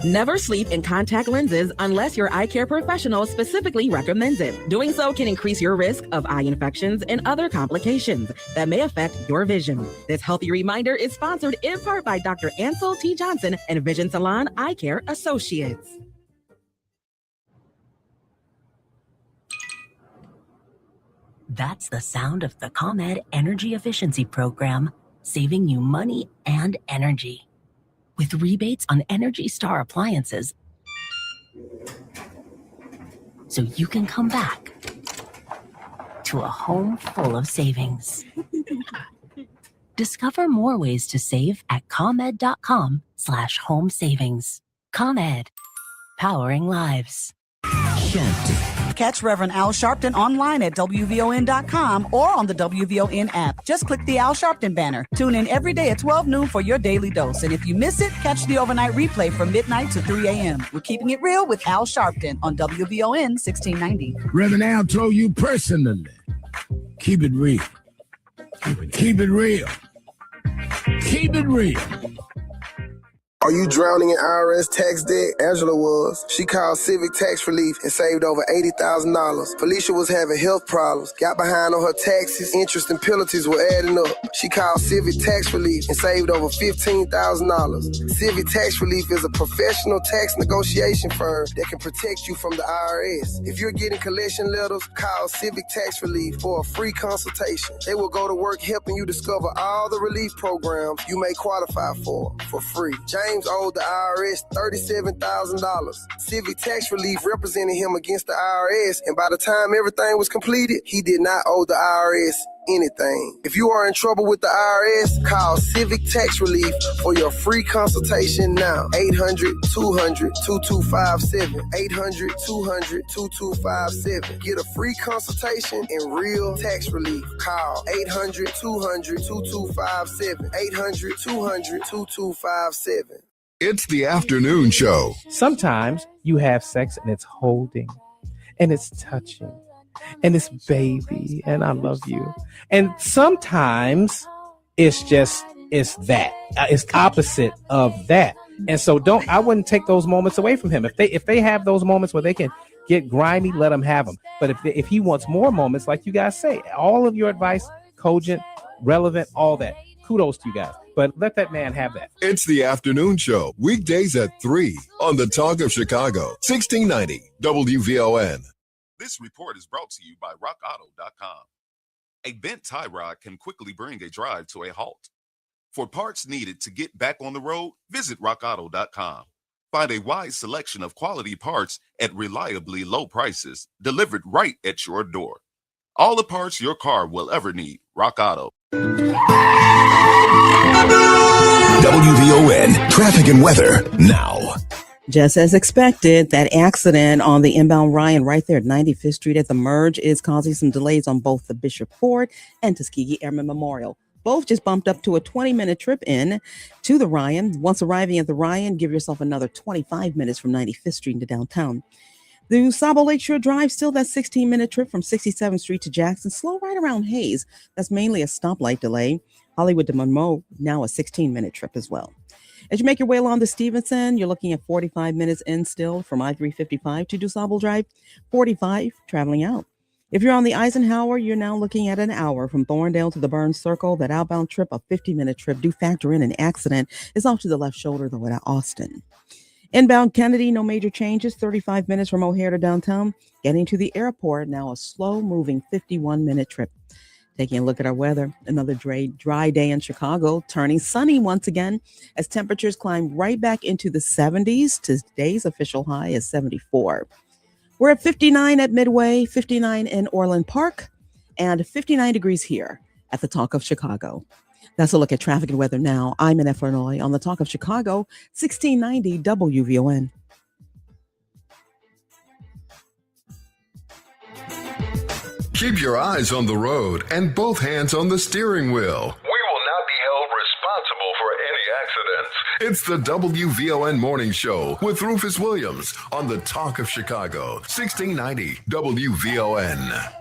S7: Never sleep in contact lenses unless your eye care professional specifically recommends it. Doing so can increase your risk of eye infections and other complications that may affect your vision. This healthy reminder is sponsored in part by Dr. Ansel T. Johnson and Vision Salon Eye Care Associates.
S9: That's the sound of the ComEd Energy Efficiency Program, saving you money and energy. With rebates on Energy Star appliances, so you can come back to a home full of savings. Discover more ways to save at ComEd.com/home savings. ComEd, powering lives.
S22: Catch Reverend Al Sharpton online at WVON.com or on the WVON app. Just click the Al Sharpton banner. Tune in every day at 12 noon for your daily dose. And if you miss it, catch the overnight replay from midnight to 3 a.m. We're keeping it real with Al Sharpton on WVON 1690.
S23: Reverend Al told you personally, keep it real. Keep it real. Keep it real.
S24: Are you drowning in IRS tax debt? Angela was. She called Civic Tax Relief and saved over $80,000. Felicia was having health problems, got behind on her taxes, interest and penalties were adding up. She called Civic Tax Relief and saved over $15,000. Civic Tax Relief is a professional tax negotiation firm that can protect you from the IRS. If you're getting collection letters, call Civic Tax Relief for a free consultation. They will go to work helping you discover all the relief programs you may qualify for free. James owed the IRS $37,000. Civic Tax Relief represented him against the IRS, and by the time everything was completed, he did not owe the IRS anything. If you are in trouble with the IRS, call Civic Tax Relief for your free consultation now. 800-200-2257. 800-200-2257. Get a free consultation and real tax relief. Call 800-200-2257. 800-200-2257.
S1: It's the afternoon show.
S25: Sometimes you have sex and it's holding and it's touching and it's baby and I love you. And sometimes it's that. It's opposite of that. And so I wouldn't take those moments away from him. If they have those moments where they can get grimy, let him have them. But if he wants more moments, like you guys say, all of your advice, cogent, relevant, all that, kudos to you guys. But let that man have that.
S1: It's the afternoon show, weekdays at 3 on the Talk of Chicago, 1690 WVON.
S12: This report is brought to you by RockAuto.com. A bent tie rod can quickly bring a drive to a halt. For parts needed to get back on the road, visit RockAuto.com. Find a wide selection of quality parts at reliably low prices, delivered right at your door. All the parts your car will ever need. Rock Auto.
S1: WVON traffic and weather now.
S3: Just as expected, that accident on the inbound Ryan right there at 95th Street at the merge is causing some delays on both the Bishop Ford and Tuskegee Airmen Memorial. Both just bumped up to a 20-minute trip in to the Ryan. Once arriving at the Ryan, give yourself another 25 minutes from 95th Street into downtown. The Sabo Lakeshore Drive, still that 16-minute trip from 67th Street to Jackson. Slow right around Hayes. That's mainly a stoplight delay. Hollywood to Monroe, now a 16-minute trip as well. As you make your way along the Stevenson, you're looking at 45 minutes in still from I-355 to DuSable Drive, 45 traveling out. If you're on the Eisenhower, you're now looking at an hour from Thorndale to the Burns Circle. That outbound trip, a 50-minute trip. Do factor in an accident. It's off to the left shoulder, though, at Austin. Inbound Kennedy, no major changes. 35 minutes from O'Hare to downtown. Getting to the airport, now a slow-moving 51-minute trip. Taking a look at our weather, another dry day in Chicago, turning sunny once again as temperatures climb right back into the 70s. Today's official high is 74. We're at 59 at Midway, 59 in Orland Park, and 59 degrees here at the Talk of Chicago. That's a look at traffic and weather now. I'm in Illinois on the Talk of Chicago, 1690 WVON.
S1: Keep your eyes on the road and both hands on the steering wheel. We will not be held responsible for any accidents. It's the WVON Morning Show with Rufus Williams on the Talk of Chicago, 1690 WVON.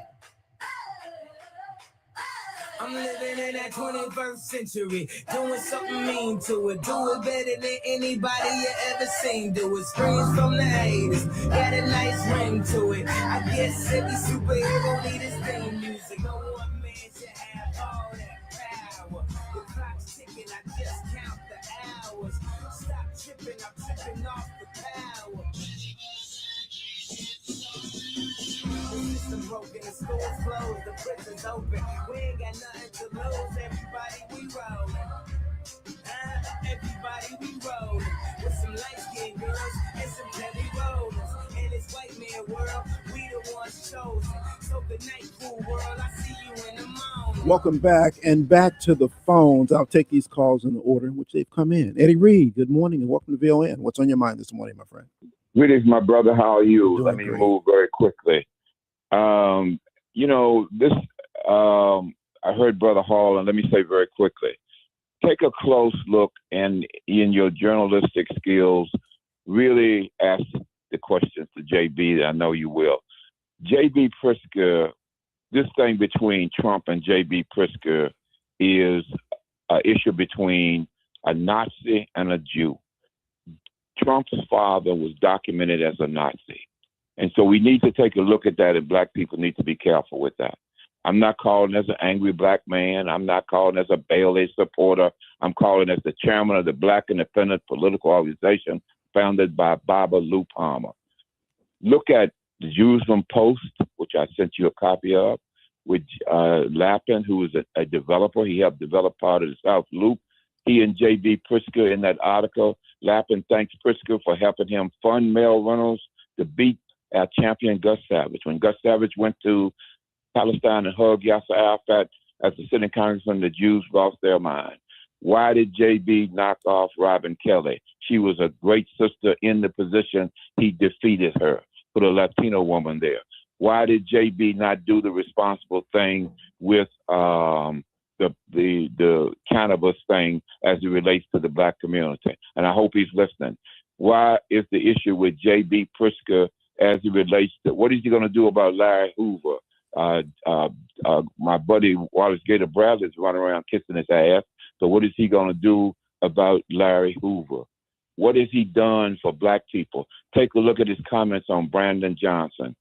S2: I'm living in that 21st century, doing something mean to it. Do it better than anybody you ever seen. Do it. Screams from the haters, got a nice ring to it. I guess every superhero need his theme music. No one man should have all that power. The clock's ticking, I just count the hours. Stop tripping, I'm tripping off the power. The system broken, the schools closed, the prisons open. We ain't got nothing to lose. Everybody we rollin'. Everybody we rollin'. With some light-skinned girls and some jelly rollers. In this white man world, we the ones chosen. So good night, cool world. I see you in the morning.
S4: Welcome back, and back to the phones. I'll take these calls in the order in which they've come in. Eddie Reed, good morning and welcome to VON. What's on your mind this morning, my friend?
S10: Greetings, my brother. How are you? Let me move very quickly. I heard Brother Hall, and let me say very quickly, take a close look and in your journalistic skills, really ask the questions to JB that I know you will. JB Pritzker, this thing between Trump and JB Pritzker is an issue between a Nazi and a Jew. Trump's father was documented as a Nazi. And so we need to take a look at that, and black people need to be careful with that. I'm not calling as an angry black man. I'm not calling as a Bailey supporter. I'm calling as the chairman of the Black Independent Political Organization founded by Baba Lou Palmer. Look at the Jerusalem Post, which I sent you a copy of, with Lappin, who is a developer. He helped develop part of the South Loop. He and J.B. Pritzker in that article, Lappin thanks Pritzker for helping him fund Mel Reynolds to beat our champion Gus Savage. When Gus Savage went to Palestine and hugged Yasser Arafat as a sitting congressman, the Jews lost their mind. Why did JB knock off Robin Kelly? She was a great sister in the position. He defeated her, put a Latino woman there. Why did JB not do the responsible thing with the cannabis thing as it relates to the black community? And I hope he's listening. Why is the issue with JB Pritzker as it relates to what is he going to do about Larry Hoover? My buddy Wallace Gator Bradley is running around kissing his ass. So what is he going to do about Larry Hoover? What has he done for black people? Take a look at his comments on Brandon Johnson.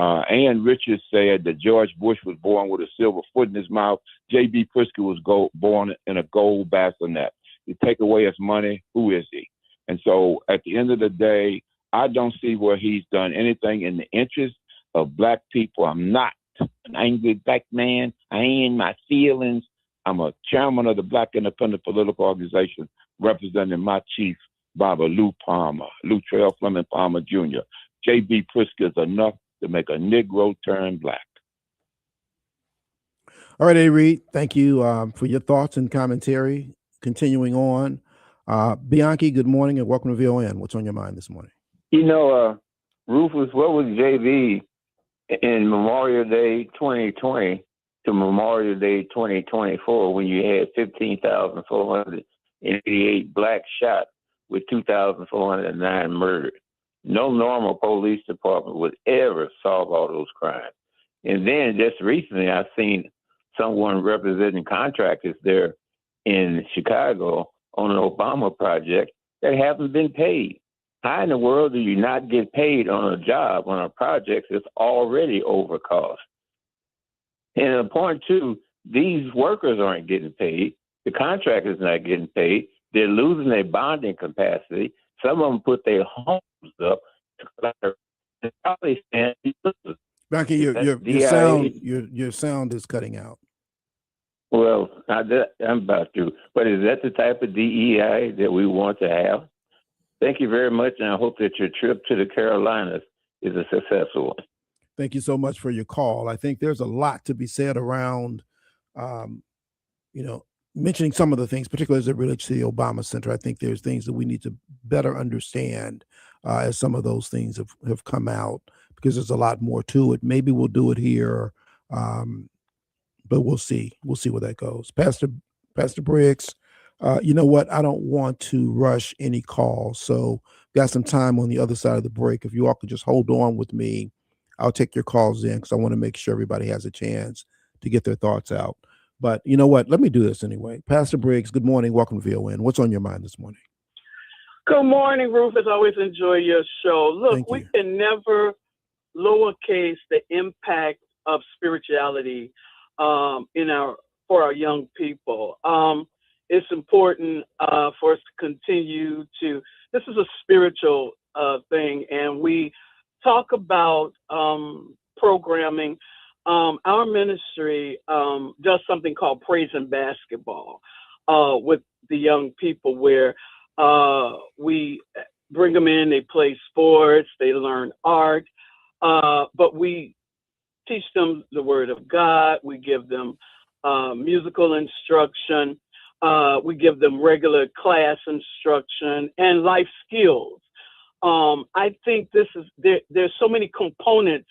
S10: Ann Richards said that George Bush was born with a silver foot in his mouth. J.B. Pritzker was born in a gold bassinet. You take away his money, who is he? And so at the end of the day, I don't see where he's done anything in the interest of black people. I'm not an angry black man. I ain't in my feelings. I'm a chairman of the Black Independent Political Organization representing my chief, Baba Lou Palmer, Lou Trail Fleming Palmer Jr. J.B. Pritzker is enough to make a Negro turn black.
S4: All right, A. Reed, thank you for your thoughts and commentary. Continuing on, Bianchi, good morning and welcome to VON. What's on your mind this morning?
S11: You know, Rufus, what was JB in Memorial Day 2020 to Memorial Day 2024 when you had 15,488 blacks shot with 2,409 murdered? No normal police department would ever solve all those crimes. And then just recently, I've seen someone representing contractors there in Chicago on an Obama project that haven't been paid. How in the world do you not get paid on a job, on a project that's already over cost? And point two, these workers aren't getting paid. The contractor's not getting paid. They're losing their bonding capacity. Some of them put their homes up.
S4: Bianchi, your sound is cutting out.
S11: Well, I'm about to. But is that the type of DEI that we want to have? Thank you very much, and I hope that your trip to the Carolinas is a successful one.
S4: Thank you so much for your call. I think there's a lot to be said around, mentioning some of the things, particularly as it relates to the Obama Center. I think there's things that we need to better understand as some of those things have come out, because there's a lot more to it. Maybe we'll do it here, but we'll see. We'll see where that goes. Pastor Briggs, you know what? I don't want to rush any calls, so got some time on the other side of the break. If you all could just hold on with me, I'll take your calls in because I want to make sure everybody has a chance to get their thoughts out. But you know what? Let me do this anyway. Pastor Briggs, good morning. Welcome to VON. What's on your mind this morning?
S13: Good morning, Rufus. I always enjoy your show. Look, we can never lowercase the impact of spirituality for our young people. It's important for us to continue to. This is a spiritual thing, and we talk about programming. Our ministry does something called Praise and Basketball with the young people, where we bring them in, they play sports, they learn art, but we teach them the Word of God. We give them musical instruction. We give them regular class instruction and life skills. I think there's so many components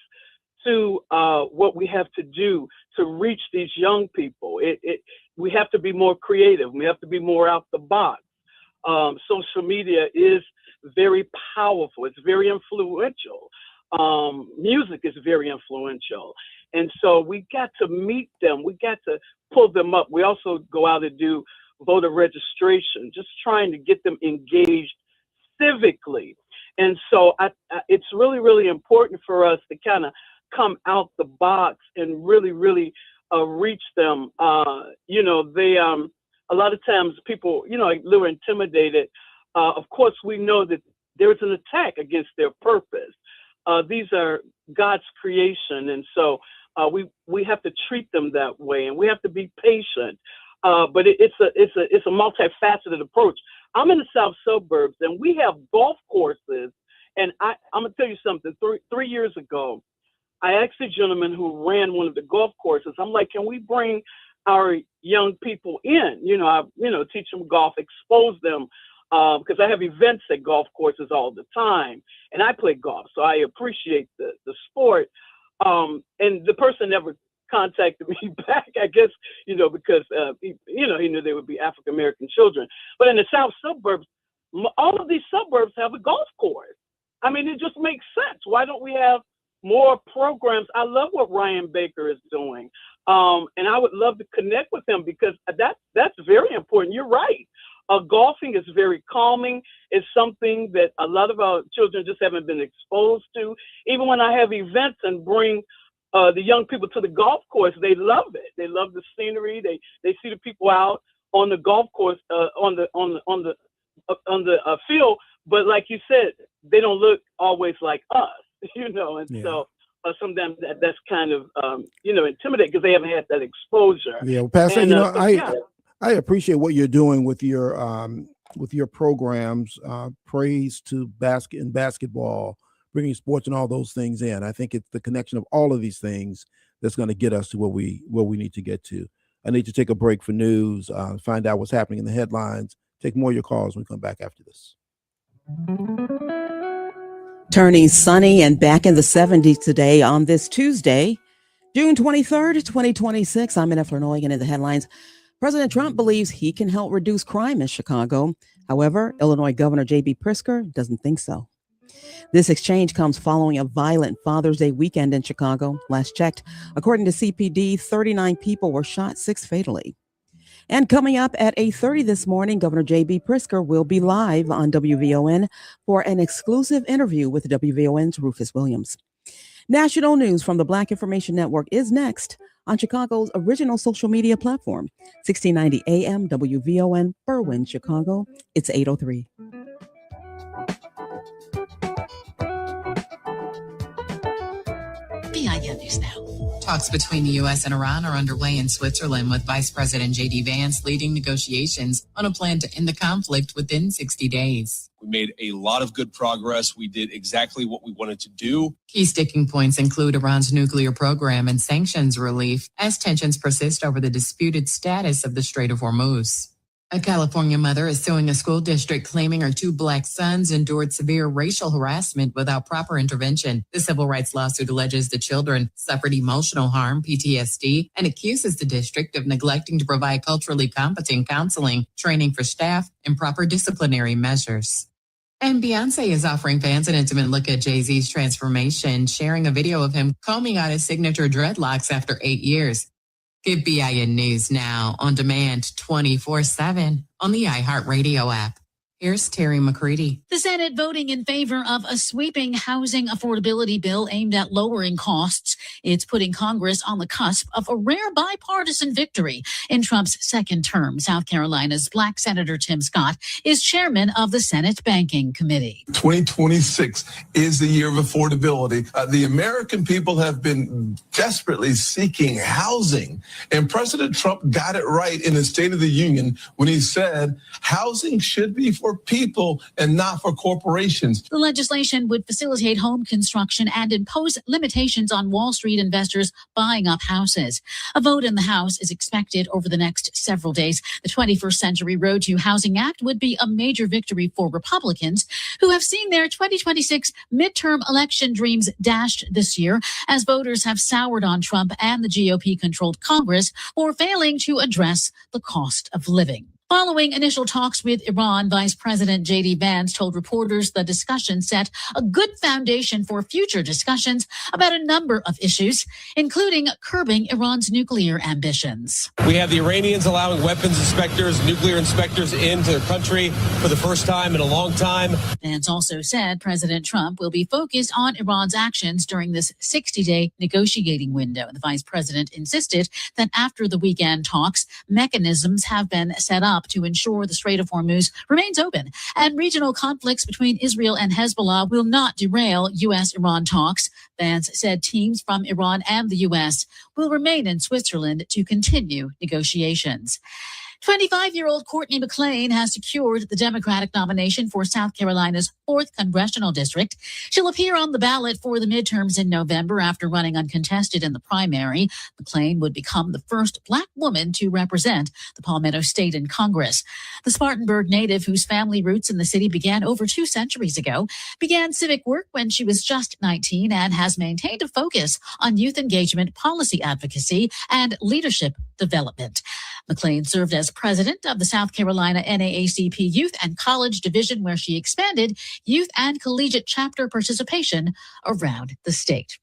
S13: to what we have to do to reach these young people. We have to be more creative. We have to be more out the box. Social media is very powerful. It's very influential. Music is very influential. And so we got to meet them. We got to pull them up. We also go out and do voter registration, just trying to get them engaged civically. And so it's really, really important for us to kind of come out the box and really, really reach them. A lot of times people, a little intimidated. Of course, we know that there's an attack against their purpose. These are God's creation. And so we have to treat them that way, and we have to be patient. But it's a multifaceted approach. I'm in the South suburbs, and we have golf courses. And I'm gonna tell you something. 3 years ago, I asked a gentleman who ran one of the golf courses. I'm like, can we bring our young people in? Teach them golf, expose them, because I have events at golf courses all the time, and I play golf, so I appreciate the sport. And the person never contacted me back, I guess, because he knew they would be African American children. But in the South suburbs, all of these suburbs have a golf course. I mean, it just makes sense. Why don't we have more programs? I love what Ryan Baker is doing, and I would love to connect with him, because that's very important. You're right. Golfing is very calming. It's something that a lot of our children just haven't been exposed to. Even when I have events and bring the young people to the golf course, they love it. They love the scenery. They see the people out on the golf course, on the field. But like you said, they don't look always like us, you know. And so sometimes that's kind of intimidating because they haven't had that exposure.
S4: Yeah, well, Pastor, I appreciate what you're doing with your programs, praise to basketball, bringing sports and all those things in. I think it's the connection of all of these things that's going to get us to where we need to get to. I need to take a break for news, find out what's happening in the headlines. Take more of your calls when we come back after this.
S3: Turning sunny and back in the 70s today on this Tuesday, June 23rd, 2026. I'm Inef Lenoy, and in the headlines, President Trump believes he can help reduce crime in Chicago. However, Illinois Governor J.B. Pritzker doesn't think so. This exchange comes following a violent Father's Day weekend in Chicago. Last checked, according to CPD, 39 people were shot, 6 fatally. And coming up at 8:30 this morning, Governor J.B. Pritzker will be live on WVON for an exclusive interview with WVON's Rufus Williams. National news from the Black Information Network is next on Chicago's original social media platform, 1690 AM WVON, Berwyn, Chicago. It's 8:03.
S5: BIN News Now. Talks between the U.S. and Iran are underway in Switzerland, with Vice President J.D. Vance leading negotiations on a plan to end the conflict within 60 days.
S14: We made a lot of good progress. We did exactly what we wanted to do.
S5: Key sticking points include Iran's nuclear program and sanctions relief as tensions persist over the disputed status of the Strait of Hormuz. A California mother is suing a school district claiming her 2 Black sons endured severe racial harassment without proper intervention. The civil rights lawsuit alleges the children suffered emotional harm, PTSD, and accuses the district of neglecting to provide culturally competent counseling, training for staff, and proper disciplinary measures. And Beyonce is offering fans an intimate look at Jay-Z's transformation, sharing a video of him combing out his signature dreadlocks after 8 years. Get BIN News Now on demand 24/7 on the iHeartRadio app. Here's Terry McCready.
S15: The Senate voting in favor of a sweeping housing affordability bill aimed at lowering costs. It's putting Congress on the cusp of a rare bipartisan victory. In Trump's second term, South Carolina's Black Senator Tim Scott is chairman of the Senate Banking Committee.
S16: 2026 is the year of affordability. The American people have been desperately seeking housing, and President Trump got it right in his State of the Union when he said housing should be for people and not for corporations.
S15: The legislation would facilitate home construction and impose limitations on Wall Street investors buying up houses. A vote in the House is expected over the next several days. The 21st Century Road to Housing Act would be a major victory for Republicans, who have seen their 2026 midterm election dreams dashed this year as voters have soured on Trump and the GOP-controlled Congress for failing to address the cost of living. Following initial talks with Iran, Vice President J.D. Vance told reporters the discussion set a good foundation for future discussions about a number of issues, including curbing Iran's nuclear ambitions.
S14: We have the Iranians allowing weapons inspectors, nuclear inspectors into their country for the first time in a long time.
S15: Vance also said President Trump will be focused on Iran's actions during this 60-day negotiating window. The vice president insisted that after the weekend talks, mechanisms have been set up to ensure the Strait of Hormuz remains open, and regional conflicts between Israel and Hezbollah will not derail U.S.-Iran talks. Vance said teams from Iran and the U.S. will remain in Switzerland to continue negotiations. 25-year-old Courtney McLean has secured the Democratic nomination for South Carolina's 4th congressional district. She'll appear on the ballot for the midterms in November after running uncontested in the primary. McLean would become the first Black woman to represent the Palmetto State in Congress. The Spartanburg native, whose family roots in the city began over 2 centuries ago, began civic work when she was just 19 and has maintained a focus on youth engagement, policy advocacy, and leadership development. McLean served as president of the South Carolina NAACP Youth and College Division, where she expanded youth and collegiate chapter participation around the state.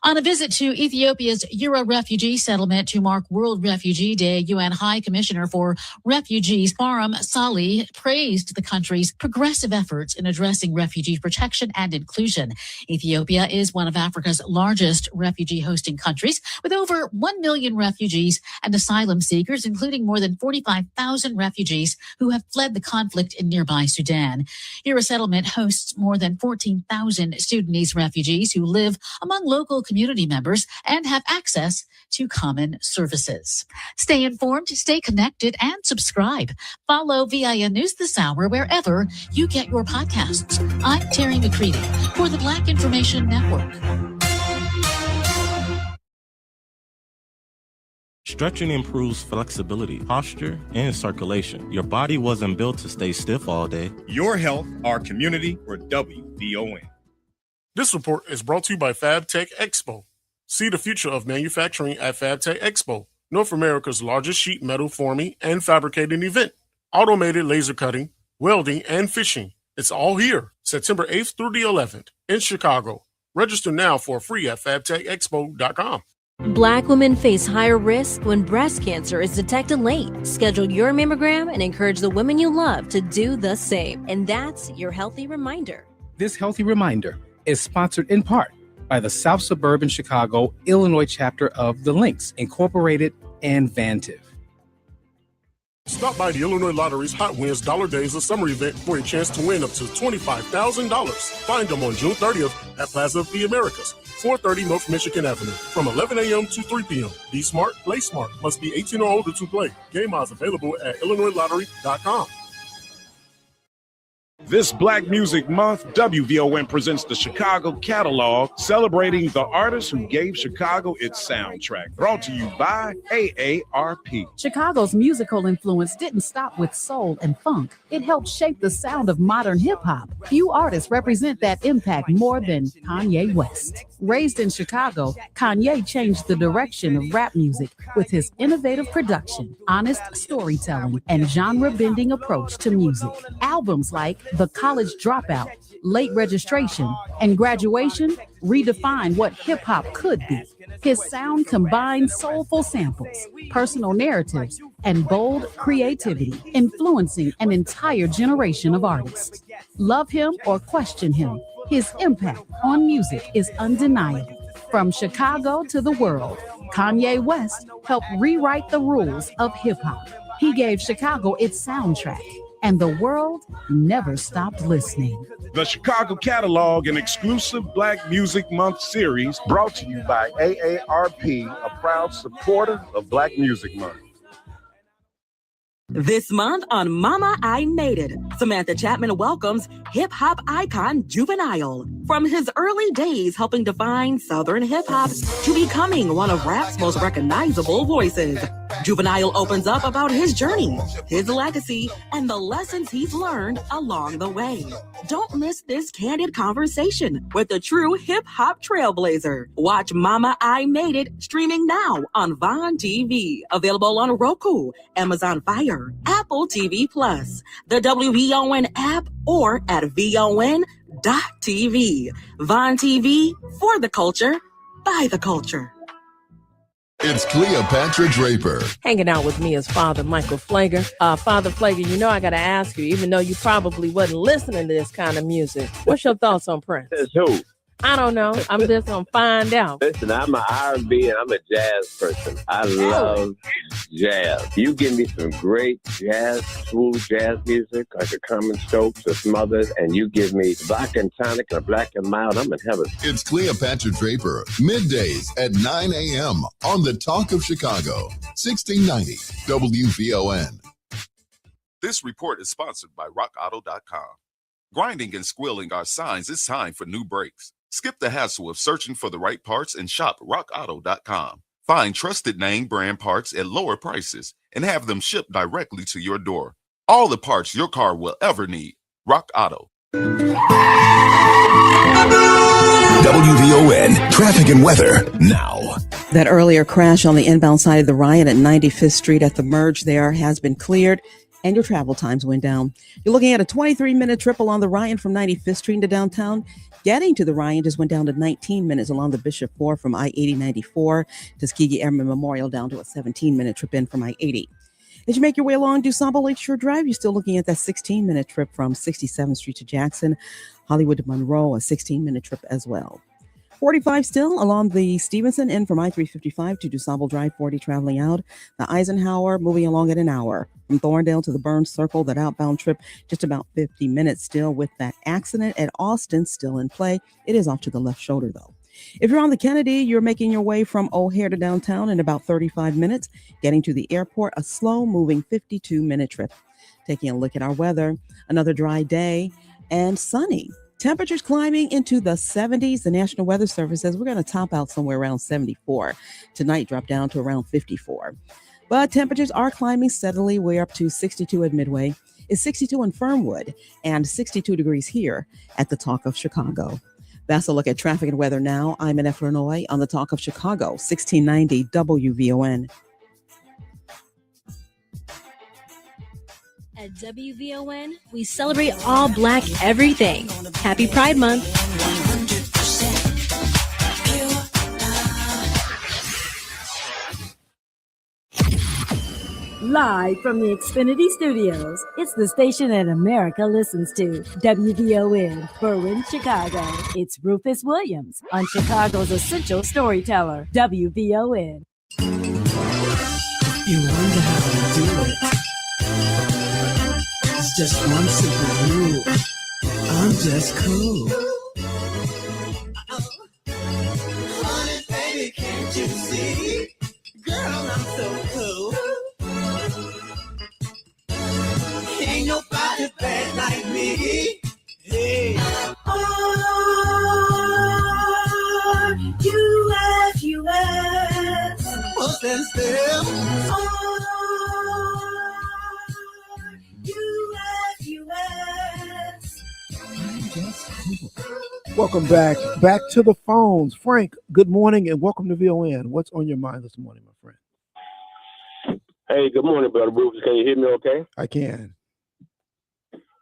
S15: On a visit to Ethiopia's Eura refugee settlement to mark World Refugee Day, UN High Commissioner for Refugees Faram Salih praised the country's progressive efforts in addressing refugee protection and inclusion. Ethiopia is one of Africa's largest refugee hosting countries, with over 1 million refugees and asylum seekers, including more than 45,000 refugees who have fled the conflict in nearby Sudan. Eura settlement hosts more than 14,000 Sudanese refugees who live among local community members and have access to common services. Stay informed, stay connected, and subscribe. Follow VIN News this hour wherever you get your podcasts. I'm Terry McCready for the Black Information Network.
S6: Stretching improves flexibility, posture, and circulation. Your body wasn't built to stay stiff all day.
S17: Your health, our community, or WVON.
S18: This report is brought to you by FabTech Expo. See the future of manufacturing at FabTech Expo, North America's largest sheet metal forming and fabricating event. Automated laser cutting, welding, and fishing. It's all here, September 8th through the 11th in Chicago. Register now for free at fabtechexpo.com.
S19: Black women face higher risk when breast cancer is detected late. Schedule your mammogram and encourage the women you love to do the same. And that's your Healthy Reminder.
S25: This Healthy Reminder is sponsored in part by the South Suburban Chicago, Illinois chapter of the Lynx, Incorporated, and Vantive.
S18: Stop by the Illinois Lottery's Hot Wins Dollar Days of Summer event for a chance to win up to $25,000. Find them on June 30th at Plaza of the Americas, 430 North Michigan Avenue, from 11 a.m. to 3 p.m. Be smart, play smart. Must be 18 or older to play. Game odds available at IllinoisLottery.com.
S17: This Black Music Month, WVON presents the Chicago Catalog, celebrating the artists who gave Chicago its soundtrack. Brought to you by AARP.
S20: Chicago's musical influence didn't stop with soul and funk. It helped shape the sound of modern hip-hop. Few artists represent that impact more than Kanye West. Raised in Chicago, Kanye changed the direction of rap music with his innovative production, honest storytelling, and genre-bending approach to music. Albums like The College Dropout, Late Registration, and Graduation redefine what hip-hop could be. His sound combines soulful samples, personal narratives, and bold creativity, influencing an entire generation of artists. Love him or question him, his impact on music is undeniable. From Chicago to the world, Kanye West helped rewrite the rules of hip-hop. He gave Chicago its soundtrack, and the world never stopped listening.
S17: The Chicago Catalog, an exclusive Black Music Month series brought to you by AARP, a proud supporter of Black Music Month.
S7: This month on Mama, I Made It, Samantha Chapman welcomes hip-hop icon Juvenile. From his early days helping define Southern hip-hop to becoming one of rap's most recognizable voices, Juvenile opens up about his journey, his legacy, and the lessons he's learned along the way. Don't miss this candid conversation with the true hip-hop trailblazer. Watch Mama, I Made It streaming now on Vaughn TV, available on Roku, Amazon Fire, Apple TV+, the WVON app, or at VON.TV. Vaughn TV, for the culture, by the culture.
S1: It's Cleopatra Draper.
S26: Hanging out with me is Father Michael Flager. Father Flager, you know I got to ask you, even though you probably wasn't listening to this kind of music, what's your thoughts on Prince?
S27: It's who?
S26: I don't know. I'm just going to find out.
S27: Listen, I'm an R&B and I'm a jazz person. I love jazz. You give me some great jazz, smooth jazz music, like a Carmen Stokes or some others, and you give me Black and Tonic or Black and Mild, I'm in heaven.
S1: It's Cleopatra Draper, middays at 9 a.m. on the Talk of Chicago, 1690 WVON.
S12: This report is sponsored by RockAuto.com. Grinding and squealing are signs it's time for new brakes. Skip the hassle of searching for the right parts and shop RockAuto.com. Find trusted name brand parts at lower prices and have them shipped directly to your door. All the parts your car will ever need. Rock Auto.
S1: WVON traffic and weather now.
S3: That earlier crash on the inbound side of the Ryan at 95th Street at the merge there has been cleared. and your travel times went down. You're looking at a 23-minute trip along the Ryan from 95th Street to downtown. Getting to the Ryan just went down to 19 minutes along the Bishop 4 from I-80-94. Tuskegee Airmen Memorial down to a 17-minute trip in from I-80. As you make your way along DuSable Lakeshore Drive, you're still looking at that 16-minute trip from 67th Street to Jackson. Hollywood to Monroe, a 16-minute trip as well. 45 still along the Stevenson in from I-355 to DuSable Drive, 40 traveling out. The Eisenhower moving along at an hour. From Thorndale to the Burns Circle, that outbound trip, just about 50 minutes still with that accident at Austin still in play. It is off to the left shoulder, though. If you're on the Kennedy, you're making your way from O'Hare to downtown in about 35 minutes. Getting to the airport, a slow-moving 52-minute trip. Taking a look at our weather, another dry day and sunny. Temperatures climbing into the 70s. The National Weather Service says we're going to top out somewhere around 74. Tonight, drop down to around 54. But temperatures are climbing steadily. We're up to 62 at Midway. It's 62 in Fernwood and 62 degrees here at the Talk of Chicago. That's a look at traffic and weather now. I'm in Illinois on the Talk of Chicago, 1690 WVON.
S19: At WVON, we celebrate all Black everything. Happy Pride Month.
S2: Live from the Xfinity Studios, it's the station that America listens to. WVON, Berwyn, Chicago. It's Rufus Williams on Chicago's essential storyteller, WVON.
S8: You wonder how to do it. It's just one simple rule. I'm just cool. Honey, baby, can't you see? Girl, I'm so cool. Ain't nobody bad like me. Hey. R-U-F-U-S. What's that spell?
S4: Welcome back to the phones. Frank, good morning and welcome to VON. What's on your mind this morning, my friend?
S9: Hey, good morning, Brother Rufus. Can you hear me okay?
S4: I can.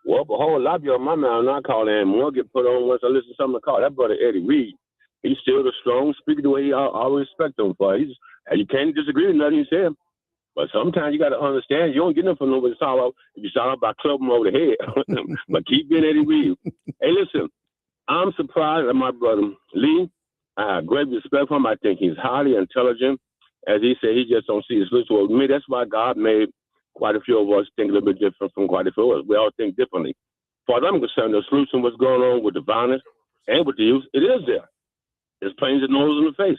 S9: Well, a whole lot of you on my mind when I call in. We'll get put on once I listen to some of the call. That brother Eddie Reed, he's still the strong speaker the way I always respect him for. You can't disagree with nothing he said. But sometimes you got to understand, you don't get nothing from nobody to start off if you start off by clubbing him over the head. But keep being Eddie Reed. Hey, listen, I'm surprised at my brother Lee. I have great respect for him. I think he's highly intelligent. As he said, he just don't see his solution. Well, me, that's why God made quite a few of us think a little bit different from quite a few of us. We all think differently. As far as I'm concerned, the solution, what's going on with the violence and with the youth, it is there. It's plain as the nose in the face.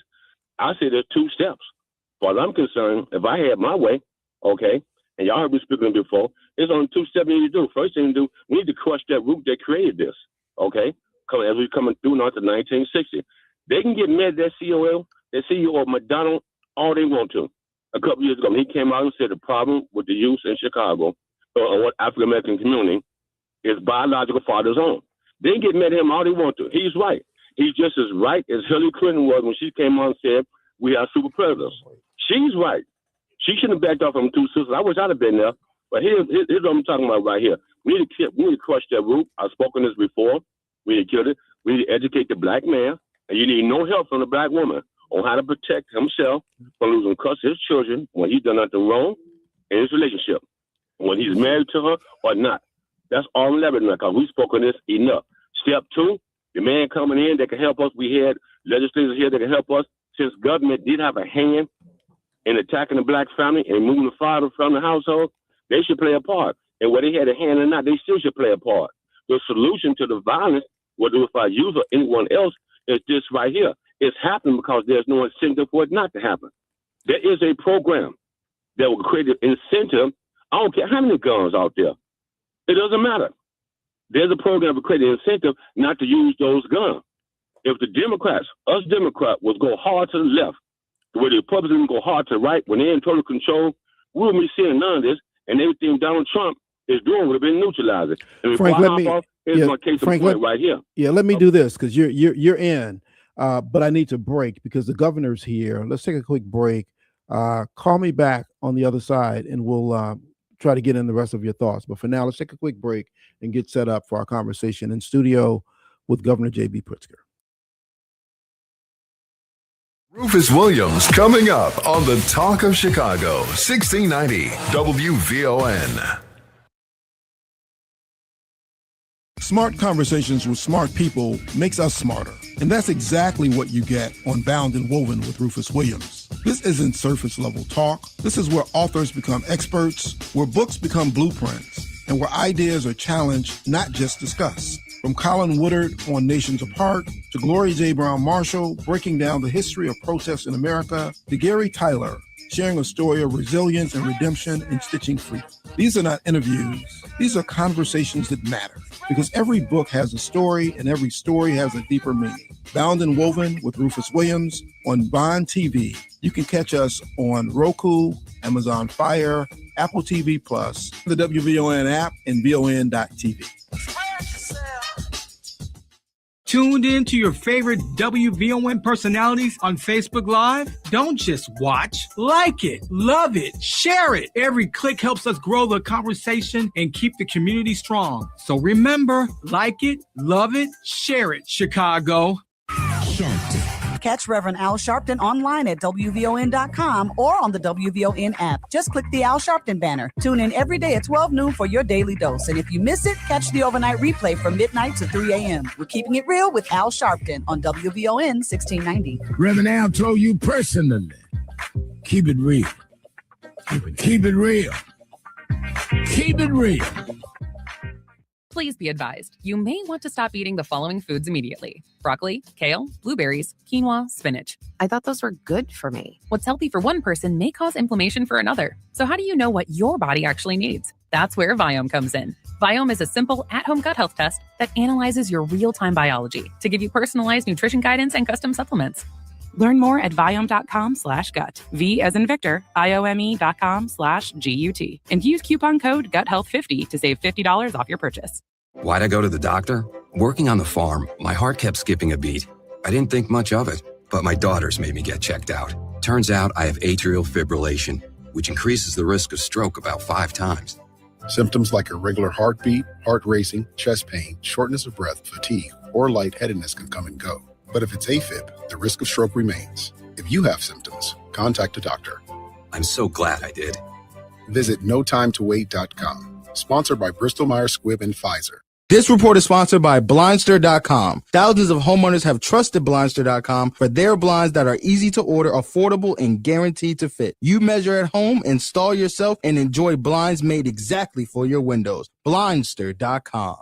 S9: I say there's two steps. As far as I'm concerned, if I had my way, okay, and y'all heard me speaking before, there's only two steps we need to do. First thing to do, we need to crush that root that created this, okay, as we're coming through now to 1960. They can get mad at that CEO of McDonald's all they want to. A couple years ago, he came out and said the problem with the youth in Chicago, or African-American community, is biological father's home. They can get mad at him all they want to. He's right. He's just as right as Hillary Clinton was when she came out and said, we are super predators. She's right. She shouldn't have backed off from two sisters. I wish I'd have been there. But here's what I'm talking about right here. We need to crush that root. I've spoken this before. We need to kill it. We need to educate the black man. And you need no help from the black woman on how to protect himself from losing custody of his children when he's done nothing wrong in his relationship, when he's married to her or not. That's all I'm leveraging because we've spoken this enough. Step two, the man coming in that can help us. We had legislators here that can help us. Since government did have a hand in attacking the black family and moving the father from the household, they should play a part. And whether they had a hand or not, they still should play a part. The solution to the violence, whether it's our youth or anyone else, is this right here. It's happening because there's no incentive for it not to happen. There is a program that will create an incentive. I don't care how many guns out there. It doesn't matter. There's a program to create an incentive not to use those guns. If the Democrats, us Democrats, would go hard to the left, the way the Republicans go hard to the right, when they're in total control, we wouldn't be seeing none of this, and everything Donald Trump is doing would have been neutralized. And
S4: Frank, let me.
S9: Right here.
S4: Yeah, let me do this because you're in. But I need to break because the governor's here. Let's take a quick break. Call me back on the other side, and we'll try to get in the rest of your thoughts. But for now, let's take a quick break and get set up for our conversation in studio with Governor J.B. Pritzker.
S1: Rufus Williams coming up on the Talk of Chicago, 1690 WVON.
S4: Smart conversations with smart people makes us smarter. And that's exactly what you get on Bound and Woven with Rufus Williams. This isn't surface level talk. This is where authors become experts, where books become blueprints, and where ideas are challenged, not just discussed. From Colin Woodard on Nations Apart, to Gloria J. Brown Marshall breaking down the history of protests in America, to Gary Tyler sharing a story of resilience and redemption and stitching freedom. These are not interviews. These are conversations that matter, because every book has a story and every story has a deeper meaning. Bound and Woven with Rufus Williams on Bond TV. You can catch us on Roku, Amazon Fire, Apple TV+, the WVON app, and VON.TV.
S10: Tuned in to your favorite WVON personalities on Facebook Live? Don't just watch, like it, love it, share it. Every click helps us grow the conversation and keep the community strong. So remember, like it, love it, share it, Chicago.
S11: Catch Reverend Al Sharpton online at WVON.com or on the WVON app. Just click the Al Sharpton banner. Tune in every day at 12 noon for your daily dose. And if you miss it, catch the overnight replay from midnight to 3 a.m. We're keeping it real with Al Sharpton on WVON 1690.
S13: Reverend Al told you personally, keep it real. Keep it real. Keep it real.
S21: Please be advised, you may want to stop eating the following foods immediately: broccoli, kale, blueberries, quinoa, spinach. I thought those were good for me. What's healthy for one person may cause inflammation for another. So how do you know what your body actually needs? That's where Viome comes in. Viome is a simple at-home gut health test that analyzes your real-time biology to give you personalized nutrition guidance and custom supplements. Learn more at Viome.com/gut. V as in Victor, IOME.com/GUT. And use coupon code GUTHEALTH50 to save $50 off your purchase.
S22: Why'd I go to the doctor? Working on the farm, my heart kept skipping a beat. I didn't think much of it, but my daughters made me get checked out. Turns out I have atrial fibrillation, which increases the risk of stroke about 5 times.
S23: Symptoms like irregular heartbeat, heart racing, chest pain, shortness of breath, fatigue, or lightheadedness can come and go. But if it's AFib, the risk of stroke remains. If you have symptoms, contact a doctor.
S22: I'm so glad I did.
S23: Visit notimetowait.com. Sponsored by Bristol-Myers Squibb and Pfizer.
S25: This report is sponsored by Blindster.com. Thousands of homeowners have trusted Blindster.com for their blinds that are easy to order, affordable, and guaranteed to fit. You measure at home, install yourself, and enjoy blinds made exactly for your windows. Blindster.com.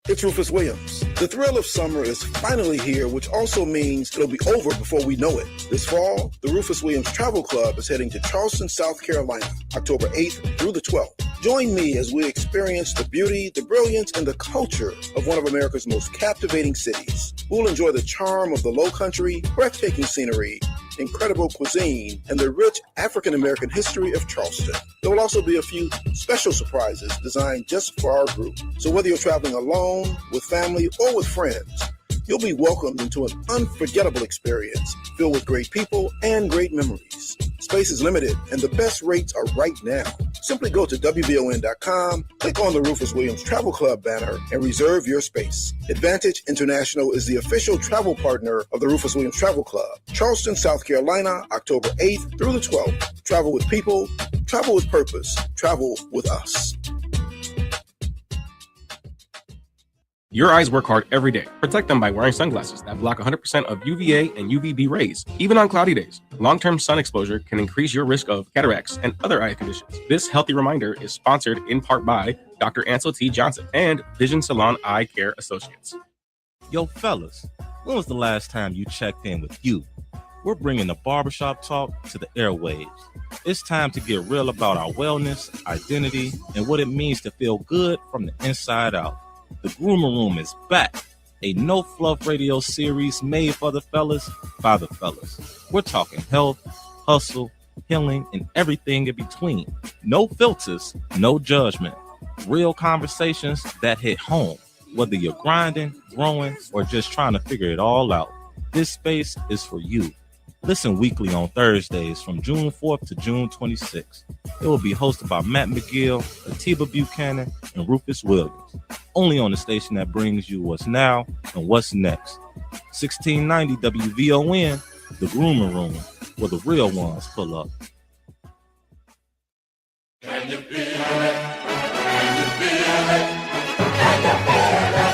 S4: It's Rufus Williams. The thrill of summer is finally here, which also means it'll be over before we know it. This fall, the Rufus Williams Travel Club is heading to Charleston, South Carolina, October 8th through the 12th. Join me as we experience the beauty, the brilliance, and the culture of one of America's most captivating cities. We'll enjoy the charm of the Lowcountry, breathtaking scenery, incredible cuisine, and the rich African-American history of Charleston. There will also be a few special surprises designed just for our group. So whether you're traveling alone, with family, or with friends, you'll be welcomed into an unforgettable experience filled with great people and great memories. Space is limited, and the best rates are right now. Simply go to WVON.com, click on the Rufus Williams Travel Club banner, and reserve your space. Advantage International is the official travel partner of the Rufus Williams Travel Club. Charleston, South Carolina, October 8th through the 12th. Travel with people, travel with purpose, travel with us.
S24: Your eyes work hard every day. Protect them by wearing sunglasses that block 100% of UVA and UVB rays, even on cloudy days. Long-term sun exposure can increase your risk of cataracts and other eye conditions. This healthy reminder is sponsored in part by Dr. Ansel T. Johnson and Vision Salon Eye Care Associates.
S6: Yo, fellas, when was the last time you checked in with you? We're bringing the barbershop talk to the airwaves. It's time to get real about our wellness, identity, and what it means to feel good from the inside out. The Groomer Room is back, a no-fluff radio series made for the fellas, by the fellas. We're talking health, hustle, healing, and everything in between. No filters, no judgment. Real conversations that hit home, whether you're grinding, growing, or just trying to figure it all out. This space is for you. Listen weekly on Thursdays from June 4th to June 26th. It will be hosted by Matt McGill, Atiba Buchanan, and Rufus Williams. Only on the station that brings you what's now and what's next. 1690 WVON, the Groomer Room, where the real ones pull up.
S8: Can you feel it? Can you feel it?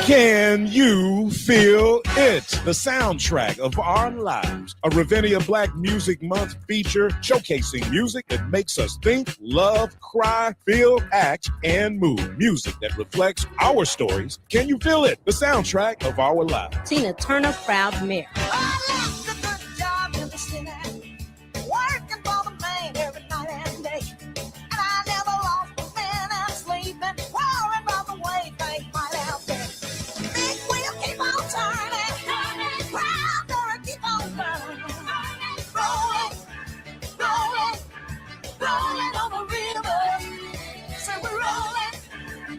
S5: Can you feel it? The soundtrack of our lives. A Ravinia Black Music Month feature showcasing music that makes us think, love, cry, feel, act, and move. Music that reflects our stories. Can you feel it? The soundtrack of our lives.
S14: Tina Turner, proud mayor.
S8: Working for the man every night and day. And I never lost a minute sleeping, worrying about the way things might out there. Big wheel keep on turning, proud girl keep on burning. Rolling, rolling, rolling on the river. So we're rolling,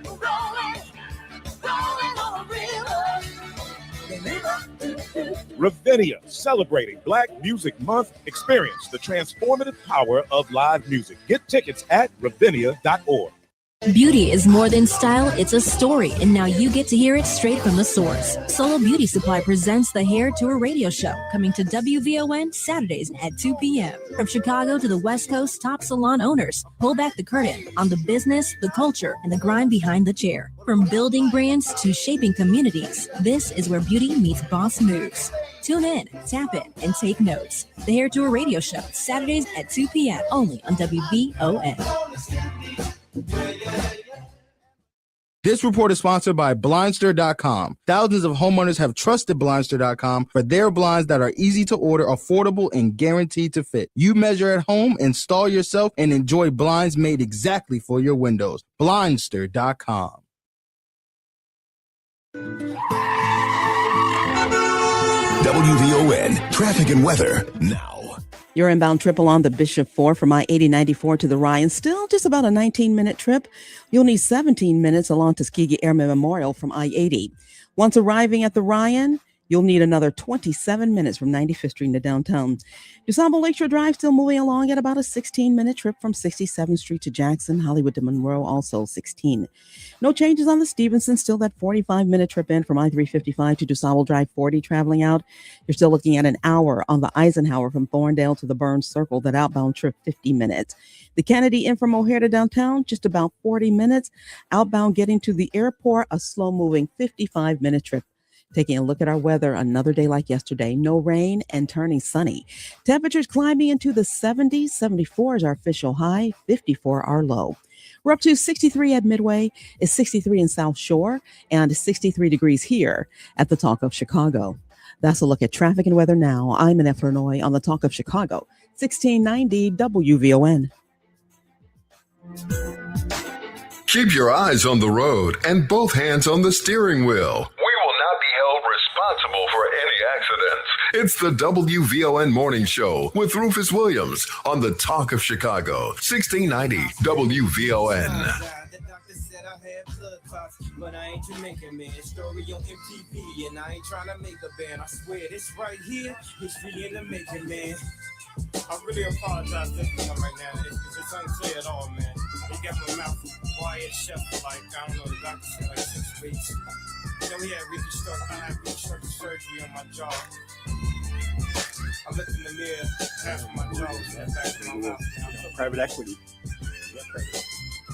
S8: rolling, rolling on the river.
S5: Ravinia, celebrating Black Music Month. Experience the transformative power of live music. Get tickets at ravinia.org.
S19: Beauty is more than style, it's a story, and now you get to hear it straight from the source. Solo Beauty Supply presents the Hair Tour radio show, coming to WVON Saturdays at 2 p.m. From Chicago to the West Coast top salon owners, pull back the curtain on the business, the culture, and the grind behind the chair. From building brands to shaping communities, this is where beauty meets boss moves. Tune in, tap in, and take notes. The Hair Tour radio show, Saturdays at 2 p.m. only on WVON.
S4: This report is sponsored by Blindster.com. Thousands of homeowners have trusted Blindster.com for their blinds that are easy to order, affordable, and guaranteed to fit. You measure at home, install yourself, and enjoy blinds made exactly for your windows. Blindster.com.
S1: WVON traffic and weather now.
S3: Your inbound trip along the Bishop 4 from I-80-94 to the Ryan, still just about a 19-minute trip. You'll need 17 minutes along Tuskegee Airmen Memorial from I-80. Once arriving at the Ryan, you'll need another 27 minutes from 95th Street to downtown. DuSable Lakeshore Drive still moving along at about a 16-minute trip from 67th Street to Jackson, Hollywood to Monroe, also 16. No changes on the Stevenson, still that 45-minute trip in from I-355 to DuSable Drive 40 traveling out. You're still looking at an hour on the Eisenhower from Thorndale to the Burns Circle, that outbound trip 50 minutes. The Kennedy in from O'Hare to downtown, just about 40 minutes. Outbound getting to the airport, a slow-moving 55-minute trip. Taking a look at our weather, another day like yesterday, no rain and turning sunny. Temperatures climbing into the 70s, 74 is our official high, 54 our low. We're up to 63 at Midway, it's 63 in South Shore, and 63 degrees here at the Talk of Chicago. That's a look at traffic and weather now. I'm Annette Flournoy on the Talk of Chicago, 1690 WVON.
S1: Keep your eyes on the road and both hands on the steering wheel. We will not be held responsible for any accidents. It's the WVON Morning Show with Rufus Williams on the Talk of Chicago, 1690 WVON.
S15: But I ain't Jamaican, man. Story on MTV, and I ain't trying to make a band. I swear this right here is free in the making, man. I really apologize to everyone right now. It's unclear at all, man. They got my mouth quiet shut for like, I don't know, the doctor said like 6 weeks. You know, I had reconstructive surgery on my jaw. I looked in the mirror, half of my jaw was back in my mouth.
S16: Private equity.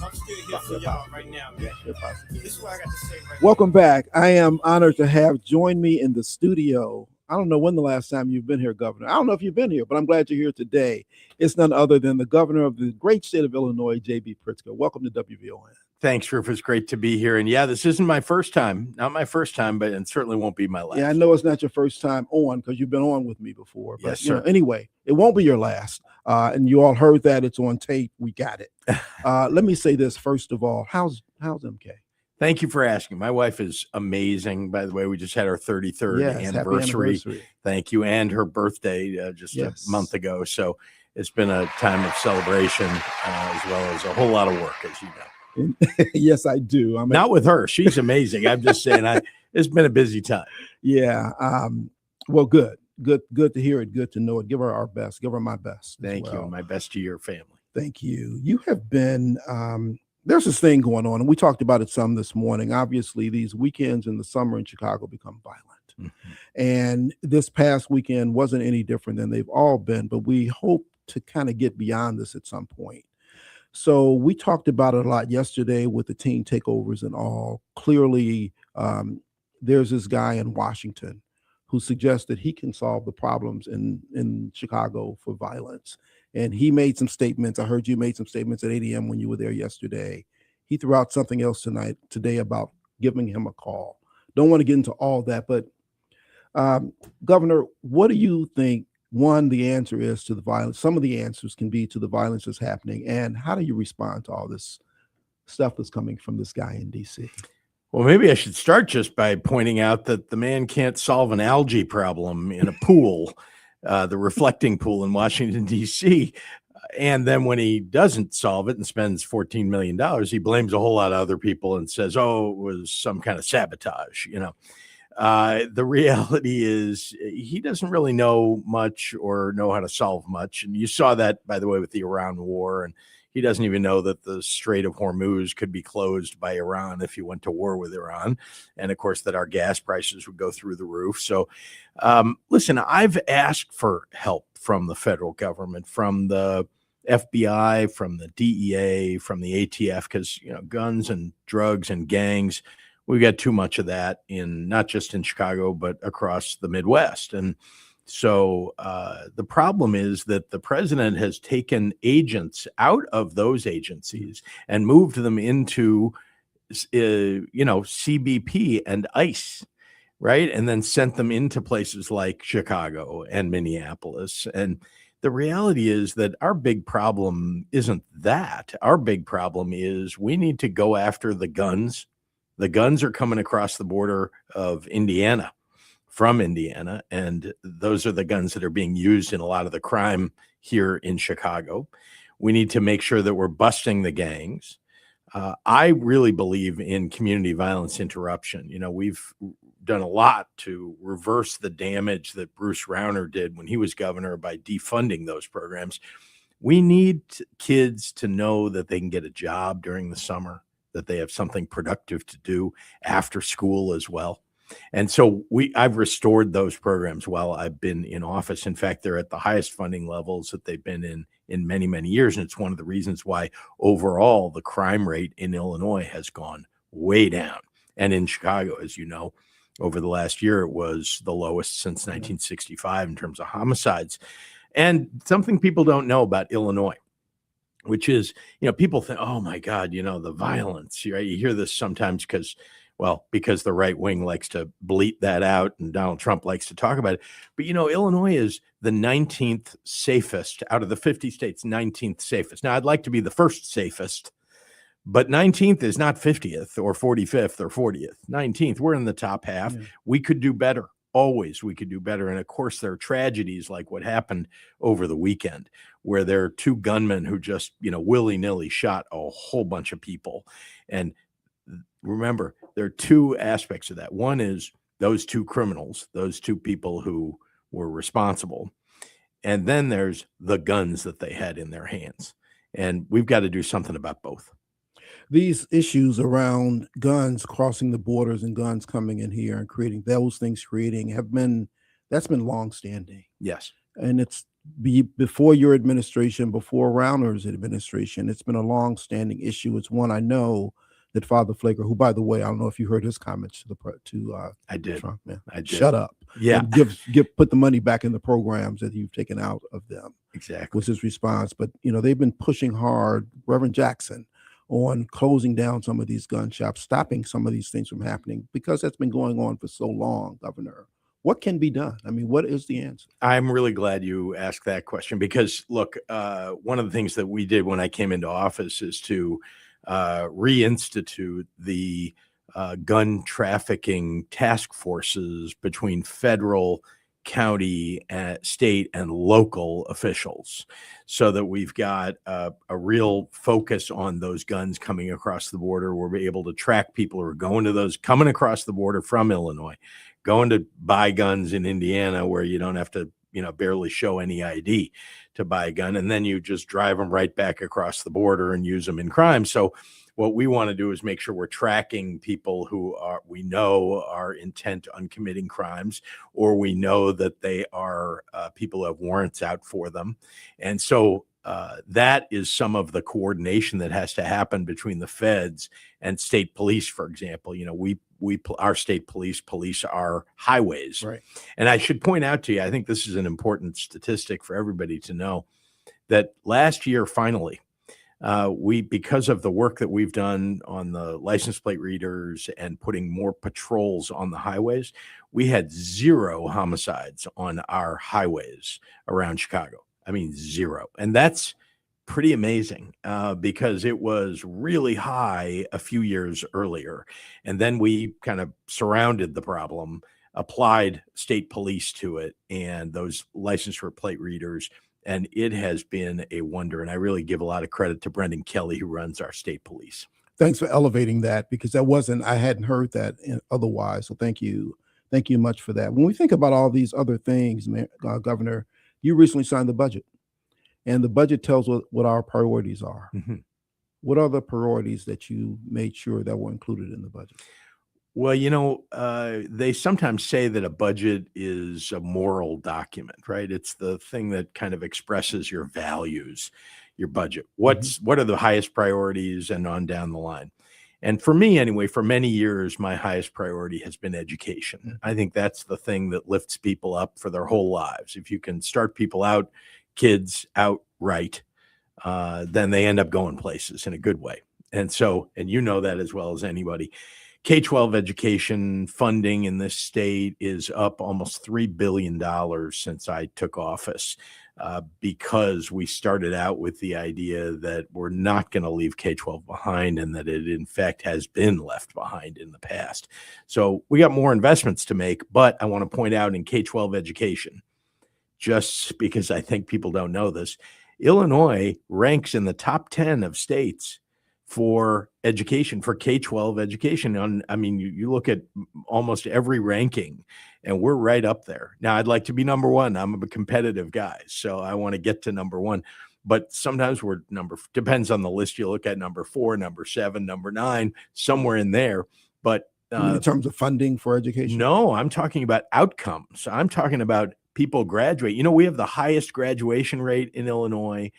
S15: I'm still here for y'all right now, man. This is what I got to say right
S4: Welcome back. I am honored to have joined me in the studio. I don't know when the last time you've been here, Governor. I don't know if you've been here, but I'm glad you're here today. It's none other than the governor of the great state of Illinois, J.B. Pritzker. Welcome to WVON.
S16: Thanks, Rufus. Great to be here. And yeah, this isn't my first time. Not my first time, but it certainly won't be my last.
S4: Yeah, I know it's not your first time on because you've been on with me before. But
S16: Yes, sir.
S4: Anyway, it won't be your last. And you all heard that. It's on tape. We got it. Let me say this first of all. How's MK?
S16: Thank you for asking. My wife is amazing. By the way, we just had our 33rd
S4: Yes, happy
S16: anniversary. Thank you. And her birthday just
S4: Yes.
S16: a month ago. So it's been a time of celebration as well as a whole lot of work, as you know.
S4: Yes, I do.
S16: Not with her. She's amazing. I'm just saying it's been a busy time.
S4: Yeah. Well, good. Good to hear it. Good to know it. Give her our best. Give her my best.
S16: Thank you. And my best to your family.
S4: Thank you. You have been, there's this thing going on, and we talked about it some this morning. Obviously, these weekends in the summer in Chicago become violent.
S16: Mm-hmm.
S4: And this past weekend wasn't any different than they've all been, but we hope to kind of get beyond this at some point. So we talked about it a lot yesterday with the teen takeovers and all. Clearly, there's this guy in Washington who suggests that he can solve the problems in Chicago for violence. And he made some statements. I heard you made some statements at 8 a.m. when you were there yesterday. He threw out something else today about giving him a call. Don't want to get into all that, but Governor, what do you think, one, the answer is to the violence? Some of the answers can be to the violence that's happening. And how do you respond to all this stuff that's coming from this guy in D.C.?
S16: Well, maybe I should start just by pointing out that the man can't solve an algae problem in a pool, the reflecting pool in Washington, D.C. And then when he doesn't solve it and spends $14 million, he blames a whole lot of other people and says, oh, it was some kind of sabotage, The reality is he doesn't really know much or know how to solve much. And you saw that, by the way, with the Iran war. And he doesn't even know that the Strait of Hormuz could be closed by Iran if you went to war with Iran. And, of course, that our gas prices would go through the roof. So, listen, I've asked for help from the federal government, from the FBI, from the DEA, from the ATF, because, guns and drugs and gangs, we've got too much of that not just in Chicago, but across the Midwest. And so the problem is that the president has taken agents out of those agencies and moved them into, CBP and ICE, right? And then sent them into places like Chicago and Minneapolis. And the reality is that our big problem isn't that. Our big problem is we need to go after the guns. The guns are coming across the border of Indiana, from Indiana, and those are the guns that are being used in a lot of the crime here in Chicago. We need to make sure that we're busting the gangs. I really believe in community violence interruption. We've done a lot to reverse the damage that Bruce Rauner did when he was governor by defunding those programs. We need kids to know that they can get a job during the summer, that they have something productive to do after school as well. And so I've restored those programs while I've been in office. In fact, they're at the highest funding levels that they've been in many, many years. And it's one of the reasons why overall the crime rate in Illinois has gone way down. And in Chicago, as you know, over the last year, it was the lowest since 1965 in terms of homicides. And something people don't know about Illinois, which is, people think, oh my God, the violence. You hear this sometimes because the right wing likes to bleat that out and Donald Trump likes to talk about it. But, Illinois is the 19th safest out of the 50 states, 19th safest. Now, I'd like to be the first safest, but 19th is not 50th or 45th or 40th. 19th, we're in the top half. Yeah. We could do better. Always we could do better. And of course, there are tragedies like what happened over the weekend, where there are two gunmen who just, willy-nilly shot a whole bunch of people. And remember, there are two aspects of that. One is those two criminals, those two people who were responsible. And then there's the guns that they had in their hands. And we've got to do something about both.
S4: These issues around guns crossing the borders and guns coming in here and creating those things that's been longstanding.
S16: Yes.
S4: And it's before your administration, before Rauner's administration, it's been a longstanding issue. It's one I know that Father Flaker, who, by the way, I don't know if you heard his comments to
S16: I did.
S4: Trump. Yeah.
S16: I did.
S4: Shut up.
S16: Yeah.
S4: And put the money back in the programs that you've taken out of them.
S16: Exactly.
S4: Was his response. But, they've been pushing hard, Reverend Jackson, on closing down some of these gun shops, stopping some of these things from happening, because that's been going on for so long, Governor. What can be done? I mean, what is the answer?
S16: I'm really glad you asked that question because, look, one of the things that we did when I came into office is to reinstitute the gun trafficking task forces between federal, county, state, and local officials, so that we've got a real focus on those guns coming across the border. We're able to track people who are coming across the border from Illinois, going to buy guns in Indiana, where you don't have to, barely show any ID to buy a gun, and then you just drive them right back across the border and use them in crime. So what we want to do is make sure we're tracking people who we know are intent on committing crimes, or we know that they are people who have warrants out for them. And so that is some of the coordination that has to happen between the feds and state police, for example. Our state police our highways.
S4: Right.
S16: And I should point out to you, I think this is an important statistic for everybody to know, that last year, finally, because of the work that we've done on the license plate readers and putting more patrols on the highways, we had 0 homicides on our highways around Chicago. I mean, 0. And that's pretty amazing because it was really high a few years earlier. And then we kind of surrounded the problem, applied state police to it and those license plate readers. And it has been a wonder. And I really give a lot of credit to Brendan Kelly, who runs our state police.
S4: Thanks for elevating that, because I hadn't heard that otherwise. So thank you. Thank you much for that. When we think about all these other things, Governor, you recently signed the budget, and the budget tells what our priorities are.
S16: Mm-hmm.
S4: What are the priorities that you made sure that were included in the budget?
S16: Well, they sometimes say that a budget is a moral document, right? It's the thing that kind of expresses your values, your budget. What are the highest priorities and on down the line? And for me, anyway, for many years, my highest priority has been education. I think that's the thing that lifts people up for their whole lives. If you can start kids out right, then they end up going places in a good way. And you know that as well as anybody. K-12 education funding in this state is up almost $3 billion since I took office, because we started out with the idea that we're not going to leave K-12 behind, and that it in fact has been left behind in the past. So we got more investments to make, but I want to point out in K-12 education, just because I think people don't know this, Illinois ranks in the top 10 of states for education, for K-12 education. You look at almost every ranking, and we're right up there. Now, I'd like to be number one. I'm a competitive guy, so I want to get to number one. But sometimes depends on the list you look at, number 4, number 7, number 9, somewhere in there. But
S4: in terms of funding for education?
S16: No, I'm talking about outcomes. I'm talking about people graduate. We have the highest graduation rate in Illinois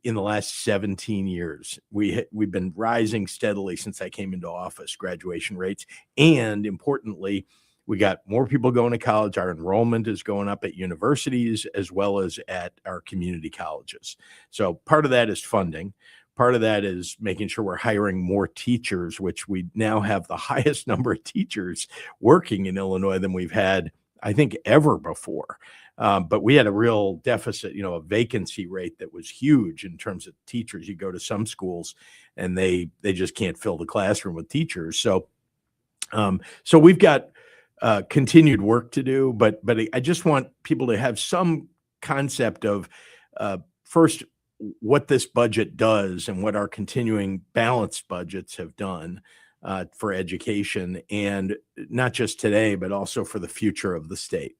S16: in the last 17 years. We've been rising steadily since I came into office, graduation rates. And importantly, we got more people going to college. Our enrollment is going up at universities as well as at our community colleges. So part of that is funding. Part of that is making sure we're hiring more teachers, which we now have the highest number of teachers working in Illinois than we've had, I think, ever before. But we had a real deficit, a vacancy rate that was huge in terms of teachers. You go to some schools and they just can't fill the classroom with teachers. So we've got continued work to do, but I just want people to have some concept of first what this budget does and what our continuing balanced budgets have done for education, and not just today, but also for the future of the state.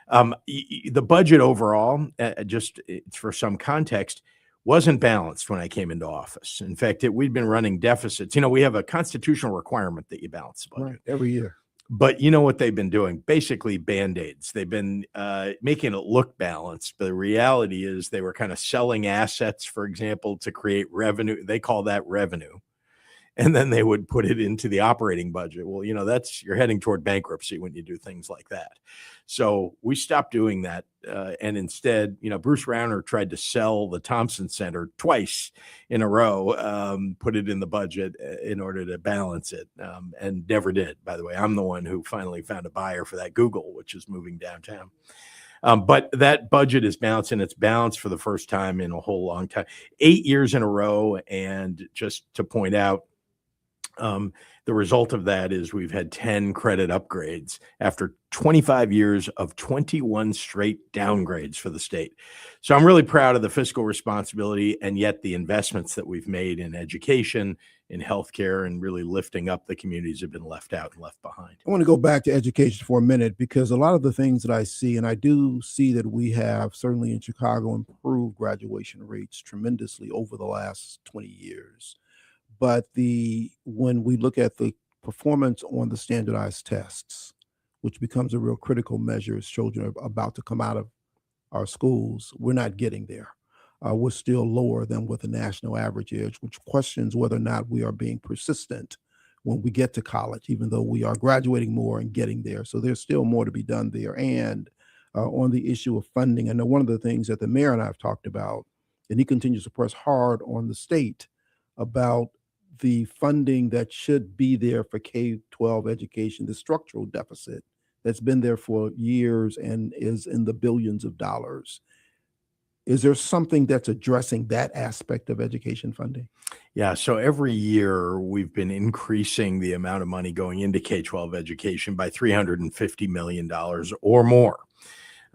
S16: The budget overall, just for some context, wasn't balanced when I came into office. In fact, we'd been running deficits. We have a constitutional requirement that you balance the budget
S4: every year.
S16: But you know what they've been doing? Basically Band-Aids. They've been making it look balanced. But the reality is they were kind of selling assets, for example, to create revenue. They call that revenue. And then they would put it into the operating budget. Well, you're heading toward bankruptcy when you do things like that. So we stopped doing that. And instead, Bruce Rauner tried to sell the Thompson Center twice in a row, put it in the budget in order to balance it, and never did. By the way, I'm the one who finally found a buyer for that Google, which is moving downtown. But that budget is balanced, and it's balanced for the first time in a whole long time, 8 years in a row. And just to point out, The result of that is we've had 10 credit upgrades after 25 years of 21 straight downgrades for the state. So I'm really proud of the fiscal responsibility and yet the investments that we've made in education, in healthcare, and really lifting up the communities that have been left out and left behind.
S4: I want to go back to education for a minute, because a lot of the things that I see, and I do see that we have certainly in Chicago improved graduation rates tremendously over the last 20 years. But when we look at the performance on the standardized tests, which becomes a real critical measure as children are about to come out of our schools, we're not getting there. We're still lower than what the national average is, which questions whether or not we are being persistent when we get to college, even though we are graduating more and getting there. So there's still more to be done there. And on the issue of funding, I know one of the things that the mayor and I have talked about, and he continues to press hard on the state about the funding that should be there for K-12 education, the structural deficit that's been there for years and is in the billions of dollars. Is there something that's addressing that aspect of education funding?
S16: Yeah, so every year we've been increasing the amount of money going into K-12 education by $350 million or more.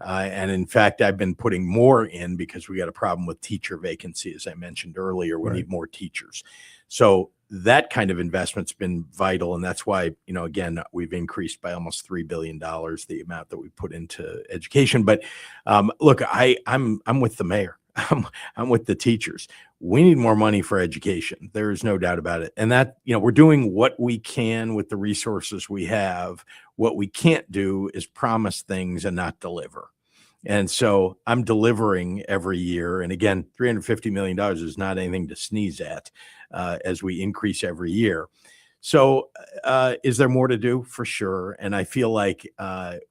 S16: And in fact, I've been putting more in because we got a problem with teacher vacancy. As I mentioned earlier, we need more teachers. So that kind of investment's been vital. And that's why, again, we've increased by almost $3 billion, the amount that we put into education. But look, I'm with the mayor. I'm with the teachers. We need more money for education. There is no doubt about it. And that, we're doing what we can with the resources we have. What we can't do is promise things and not deliver. And so I'm delivering every year. And again, $350 million is not anything to sneeze at as we increase every year. So is there more to do? For sure. And I feel like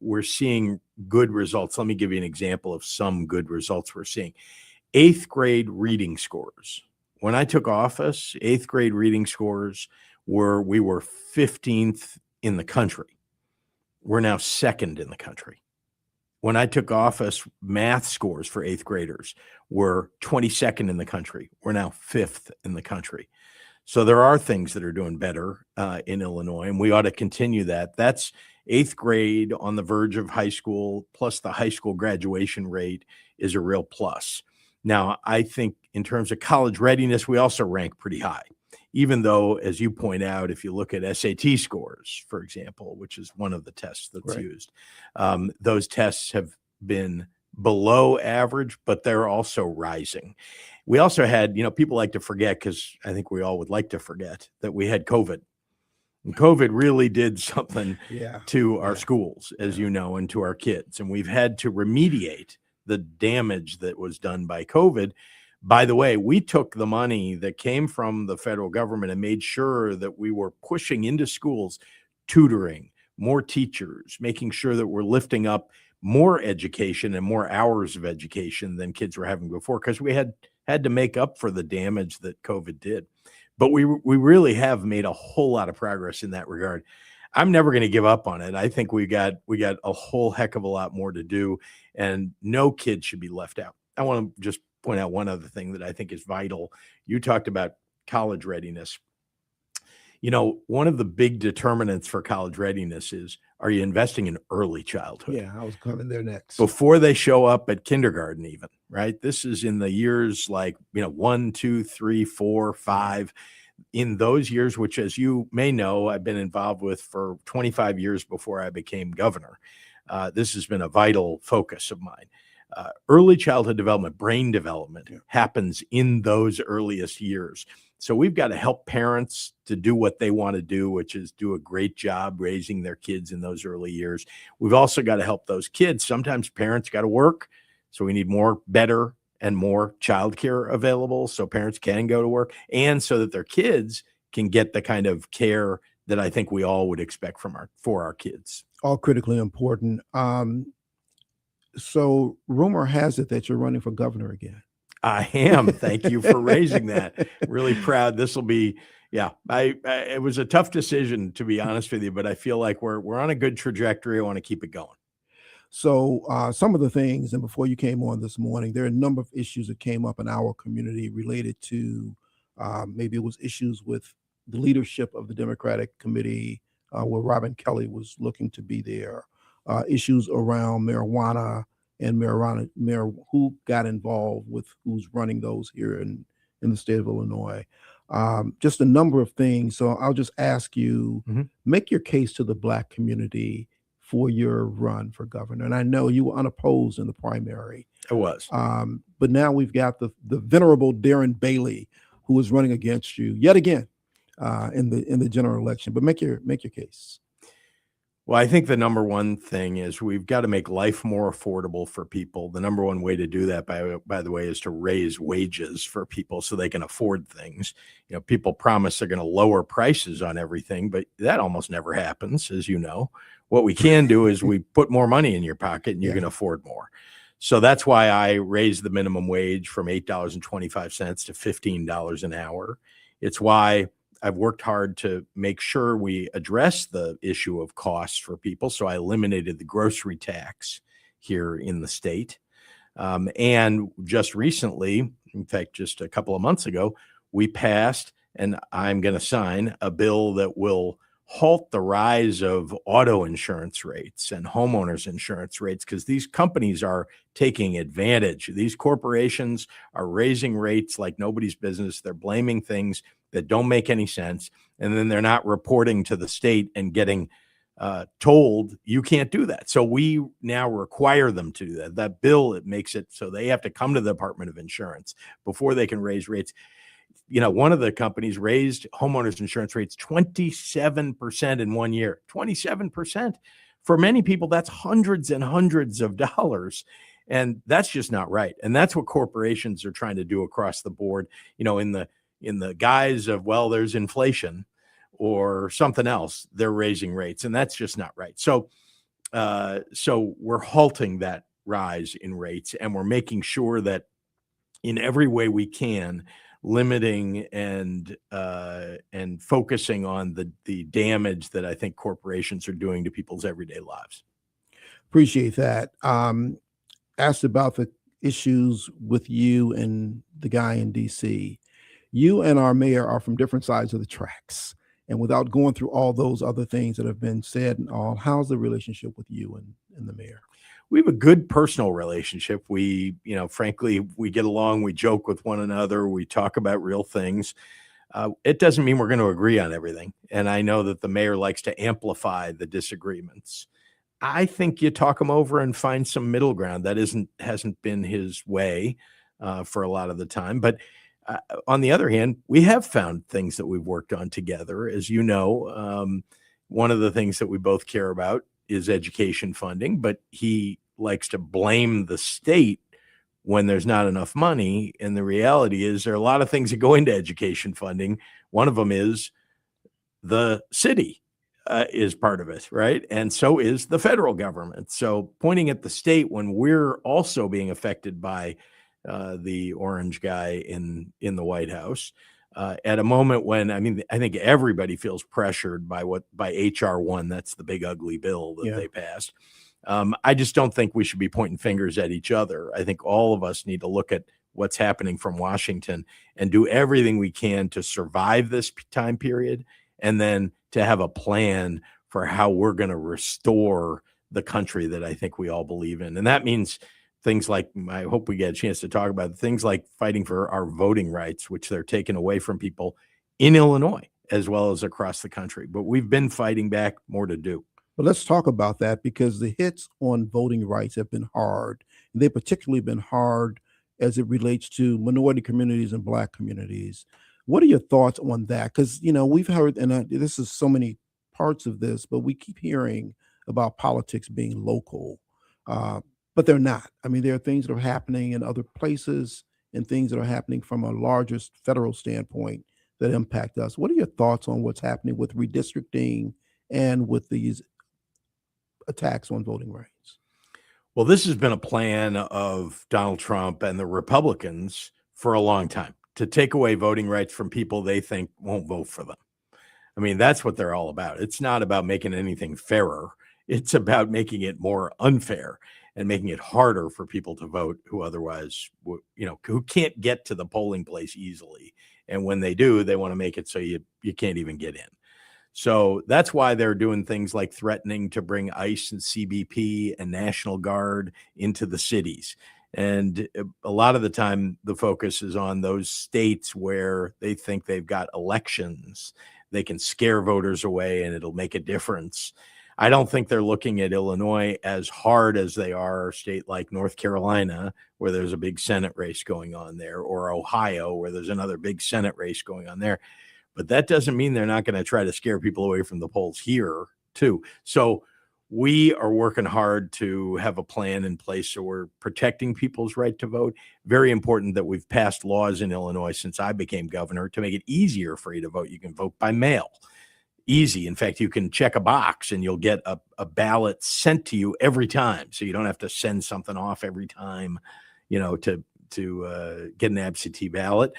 S16: we're seeing good results. Let me give you an example of some good results we're seeing. 8th grade reading scores. When I took office, 8th grade reading scores we were 15th in the country. We're now 2nd in the country. When I took office, math scores for 8th graders were 22nd in the country. We're now 5th in the country. So there are things that are doing better in Illinois, and we ought to continue that. That's 8th grade on the verge of high school, plus the high school graduation rate is a real plus. Now, I think in terms of college readiness, we also rank pretty high, even though, as you point out, if you look at SAT scores, for example, which is one of the tests that's used, those tests have been below average, but they're also rising. We also had, people like to forget, because I think we all would like to forget, that we had COVID. And COVID really did something to our schools, as you know, and to our kids. And we've had to remediate the damage that was done by COVID. By the way, we took the money that came from the federal government and made sure that we were pushing into schools, tutoring, more teachers, making sure that we're lifting up more education and more hours of education than kids were having before, because we had to make up for the damage that COVID did. But we really have made a whole lot of progress in that regard. I'm never going to give up on it. I think we got a whole heck of a lot more to do, and no kid should be left out. I want to just point out one other thing that I think is vital. You talked about college readiness. One of the big determinants for college readiness is, are you investing in early childhood?
S4: Yeah, I was coming there next.
S16: Before they show up at kindergarten even, right? This is in the years like, 1, 2, 3, 4, 5. In those years, which, as you may know, I've been involved with for 25 years before I became governor. This has been a vital focus of mine. Early childhood development, brain development happens in those earliest years. So we've got to help parents to do what they want to do, which is do a great job raising their kids in those early years. We've also got to help those kids. Sometimes parents got to work, so we need better and more childcare available so parents can go to work, and so that their kids can get the kind of care that I think we all would expect for our kids.
S4: All critically important. So rumor has it that you're running for governor again.
S16: I am. Thank you for raising that. Really proud. This will be, it was a tough decision, to be honest with you, but I feel like we're on a good trajectory. I want to keep it going.
S4: So some of the things, and before you came on this morning, there are a number of issues that came up in our community related to maybe it was issues with the leadership of the Democratic Committee, where Robin Kelly was looking to be there, issues around marijuana and who got involved with who's running those here in the state of Illinois. Just a number of things. So I'll just ask you, make your case to the Black community for your run for governor. And I know you were unopposed in the primary.
S16: It was.
S4: But now we've got the venerable Darren Bailey, who is running against you yet again in the general election. But make your case.
S16: Well, I think the number one thing is we've got to make life more affordable for people. The number one way to do that, by the way, is to raise wages for people so they can afford things. People promise they're going to lower prices on everything, but that almost never happens, as you know. What we can do is we put more money in your pocket and you can afford more. So that's why I raised the minimum wage from $8.25 to $15 an hour. It's why I've worked hard to make sure we address the issue of costs for people. So I eliminated the grocery tax here in the state. And just recently, in fact, just a couple of months ago, we passed, and I'm going to sign a bill that will halt the rise of auto insurance rates and homeowners insurance rates, because these companies are taking advantage. These corporations are raising rates like nobody's business. They're blaming things that don't make any sense. And then they're not reporting to the state and getting told you can't do that. So we now require them to do that. That bill, it makes it so they have to come to the Department of Insurance before they can raise rates. One of the companies raised homeowners insurance rates 27% in 1 year. 27%. For many people, that's hundreds and hundreds of dollars. And that's just not right. And that's what corporations are trying to do across the board, in the guise of, well, there's inflation or something else, they're raising rates. And that's just not right. So we're halting that rise in rates, and we're making sure that in every way we can, limiting and focusing on the damage that I think corporations are doing to people's everyday lives.
S4: Appreciate that. Asked about the issues with you and the guy in DC. You and our mayor are from different sides of the tracks. And without going through all those other things that have been said and all, how's the relationship with you and the mayor?
S16: We have a good personal relationship. We, frankly, we get along, we joke with one another, we talk about real things. It doesn't mean we're going to agree on everything. And I know that the mayor likes to amplify the disagreements. I think you talk him over and find some middle ground. That hasn't been his way for a lot of the time. But on the other hand, we have found things that we've worked on together. As you know, one of the things that we both care about is education funding, but he likes to blame the state when there's not enough money. And the reality is there are a lot of things that go into education funding. One of them is the city is part of it, right? And so is the federal government. So pointing at the state when we're also being affected by the orange guy in the White House, at a moment when, I think everybody feels pressured by HR 1, that's the big ugly bill that they passed. I just don't think we should be pointing fingers at each other. I think all of us need to look at what's happening from Washington and do everything we can to survive this time period, and then to have a plan for how we're going to restore the country that I think we all believe in. And that means things like, I hope we get a chance to talk about things like fighting for our voting rights, which they're taking away from people in Illinois as well as across the country. But we've been fighting back, more to do.
S4: But let's talk about that, because the hits on voting rights have been hard. And they've particularly been hard as it relates to minority communities and Black communities. What are your thoughts on that? Because, we've heard, and this is so many parts of this, but we keep hearing about politics being local. But they're not. There are things that are happening in other places and things that are happening from a larger federal standpoint that impact us. What are your thoughts on what's happening with redistricting and with these attacks on voting rights?
S16: Well, this has been a plan of Donald Trump and the Republicans for a long time, to take away voting rights from people they think won't vote for them. That's what they're all about. It's not about making anything fairer. It's about making it more unfair and making it harder for people to vote who otherwise, who can't get to the polling place easily And when they do, they want to make it so you can't even get in. So that's why they're doing things like threatening to bring ICE and CBP and National Guard into the cities. And a lot of the time, the focus is on those states where they think they've got elections. They can scare voters away and it'll make a difference. I don't think they're looking at Illinois as hard as they are a state like North Carolina, where there's a big Senate race going on there, or Ohio, where there's another big Senate race going on there. But that doesn't mean they're not going to try to scare people away from the polls here, too. So we are working hard to have a plan in place so we're protecting people's right to vote. Very important that we've passed laws in Illinois since I became governor to make it easier for you to vote. You can vote by mail. Easy. In fact, you can check a box and you'll get a ballot sent to you every time. So you don't have to send something off every time, to get an absentee ballot.